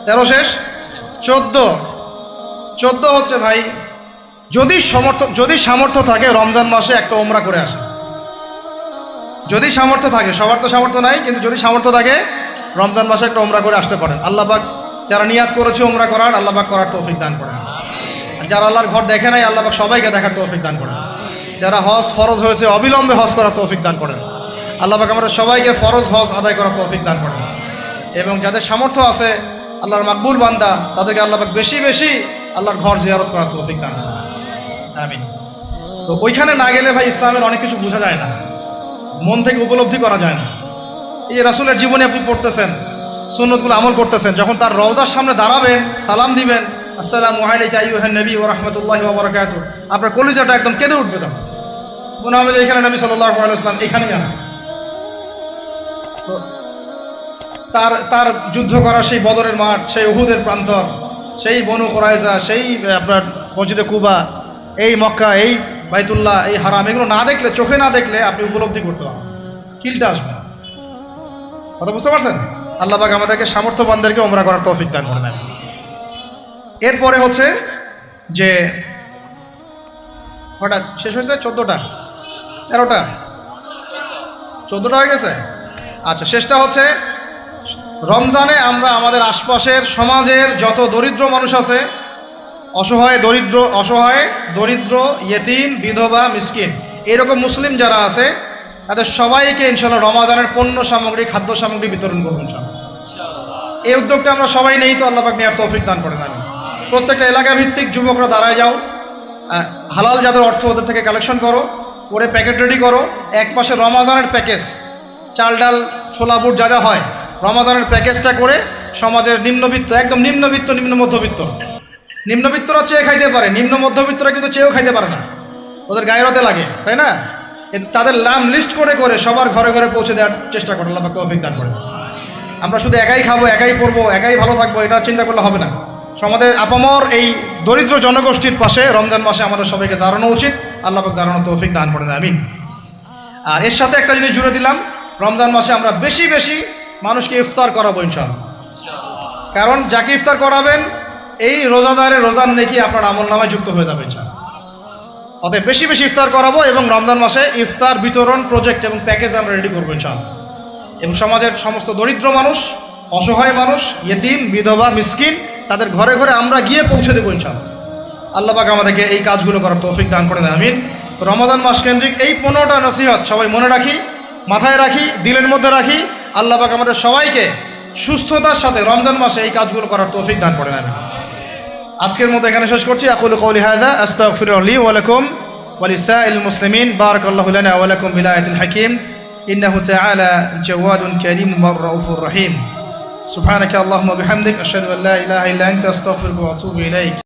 13 শেষ। 14 হচ্ছে ভাই, যদি সামর্থ্য থাকে রমজান মাসে একটা ওমরা করে আসে। যদি সামর্থ্য থাকে, সবার তো সামর্থ্য নাই, কিন্তু যদি সামর্থ্য থাকে রমজান মাসে একটা ওমরা করে আসতে পারেন। আল্লাহ পাক যারা নিয়াত করেছে ওমরা করার, আল্লাহ পাক করার তৌফিক দান করেন। আর যারা আল্লাহর ঘর দেখে নাই, আল্লাহ পাক সবাইকে দেখার তৌফিক দান করেন। যারা হজ ফরজ হয়েছে অবিলম্বে হজ করার তৌফিক দান করেন। আল্লাহ পাক আমাদের সবাইকে ফরজ হজ আদায় করার তৌফিক দান করেন। এবং যাদের সামর্থ্য আছে, আল্লাহর মাকবুল বান্দা, তাদেরকে আল্লাহ পাক বেশি বেশি আল্লাহর ঘর জিয়ারত করার তৌফিক দান করেন, আমিন। তো ওইখানে না গেলে ভাই ইসলামের অনেক কিছু বোঝা যায় না, মন থেকে উপলব্ধি করা যায় না। এই রাসূলের জীবনে আপনি পড়তেছেন, সুন্নতগুলো আমল করতেছেন, যখন তার রওজার সামনে দাঁড়াবেন, সালাম দিবেন, আসসালামু আলাইকা আইয়ুহান নবী ওয়া রাহমাতুল্লাহি ওয়া বারাকাতুহু, আপনার কলিজাটা একদম কেঁদে উঠবে। তখন মনে হবে যে এখানে নবী সাল্লাল্লাহু আলাইহি ওয়াসাল্লাম এখানেই আছে। তো তার যুদ্ধ করা সেই বদরের মাঠ, সেই উহুদের প্রান্তর, সেই বনু কুরাইজা, সেই আপনার মসজিদে কুবা, এই মক্কা, এই বাইতুল্লাহ, এই হারাম, এগুলো না দেখলে, চোখে না দেখলে আপনি উপলব্ধি করতে পারবেন, ফিলটা আসবে। কথা বুঝতে পারছেন? আল্লাহ পাক আমাদেরকে সামর্থ্যবানদেরকে ওমরা করার তৌফিক দান করেন। এরপরে হচ্ছে যে কটা শেষ হয়েছে? 14টা 13টা 14টা হয়ে গেছে। আচ্ছা, শেষটা হচ্ছে রমজানে আমরা আমাদের আশপাশের সমাজের যত দরিদ্র মানুষ আছে, অসহায় দরিদ্র ইয়েতিম, বিধবা, মিসকিন, এরকম মুসলিম যারা আছে, তাদের সবাইকে ইনশাআল্লাহ রমাদানের পণ্য সামগ্রী, খাদ্য সামগ্রী বিতরণ করবো ইনশাআল্লাহ। এই উদ্যোগটা আমরা সবাই নেই, তো আল্লাহ পাক নেওয়ার তৌফিক দান করেন। আমি প্রত্যেকটা এলাকা ভিত্তিক যুবকরা দাঁড়ায় যাও, হালাল যাদের অর্থ ওদের থেকে কালেকশন করো, করে প্যাকেট রেডি করো। এক পাশে রমাজানের প্যাকেজ, চাল ডাল ছোলা বুট যা যা হয়, রমাজানের প্যাকেজটা করে সমাজের নিম্নবিত্ত, একদম নিম্নবিত্ত, নিম্ন মধ্যবিত্ত, নিম্নবিত্তরা চেয়ে খাইতে পারে, নিম্ন মধ্যবিত্তরা কিন্তু চেয়েও খাইতে পারে না, ওদের গায়েরতে লাগে, তাই না? তাদের নাম লিস্ট করে করে সবার ঘরে ঘরে পৌঁছে দেওয়ার চেষ্টা করো। আল্লাহ পাক তৌফিক দান করেন। আমরা শুধু একাই খাবো, একাই পড়বো, একাই ভালো থাকবো, এটা চিন্তা করলে হবে না। আমাদের আপামর এই দরিদ্র জনগোষ্ঠীর পাশে রমজান মাসে আমাদের সবাইকে দাঁড়ানো উচিত। আল্লাহ পাক দাঁড়ানোর তৌফিক দান করেন, আমিন। আর এর সাথে একটা জিনিস জুড়ে দিলাম, রমজান মাসে আমরা বেশি বেশি মানুষকে ইফতার করাবো ইনশাআল্লাহ। কারণ যাকে ইফতার করাবেন এই রোজাদারের রোজার নেকি আপনার আমল নামায় যুক্ত হয়ে যাবে ইনশাআল্লাহ। অতএব বেশি বেশি ইফতার করাবো এবং রমজান মাসে ইফতার বিতরণ প্রজেক্ট এবং প্যাকেজ আমরা রেডি করবো ইনশাআল্লাহ। এবং সমাজের সমস্ত দরিদ্র মানুষ, অসহায় মানুষ, ইয়েতিম, বিধবা, মিসকিন, তাদের ঘরে ঘরে আমরা গিয়ে পৌঁছে দেবো ইনশাআল্লাহ। আল্লাহ পাক আমাদেরকে এই কাজগুলো করার তৌফিক দান করেন, আমিন। তো রমজান মাস কেন্দ্রিক এই 15টা নসিহত সবাই মনে রাখি, মাথায় রাখি, দিলের মধ্যে রাখি। আল্লাহ পাক আমাদের সবাইকে সুস্থতার সাথে রমজান মাসে এই কাজগুলো করার তৌফিক দান করেন, আমিন। আজকের মতো এখানে শেষ করছি। আকুলু কওলি হাযা আস্তাগফিরুল্লাহ লি ওয়া লাকুম ওয়া লিসাইরিল মুসলিমিন। বারাকাল্লাহু লানা ওয়া লাকুম বিল আয়াতিল হাকীম। ইন্নাহু তাআলা জাওয়াদুন কারীমুন ওয়া রাউফুর রহিম। সুবহানাকা আল্লাহুম্মা বিহামদিক আশহাদু আল্লা ইলাহা ইল্লা আনতা আস্তাগফিরুকা ওয়া আতুবু ইলাইক।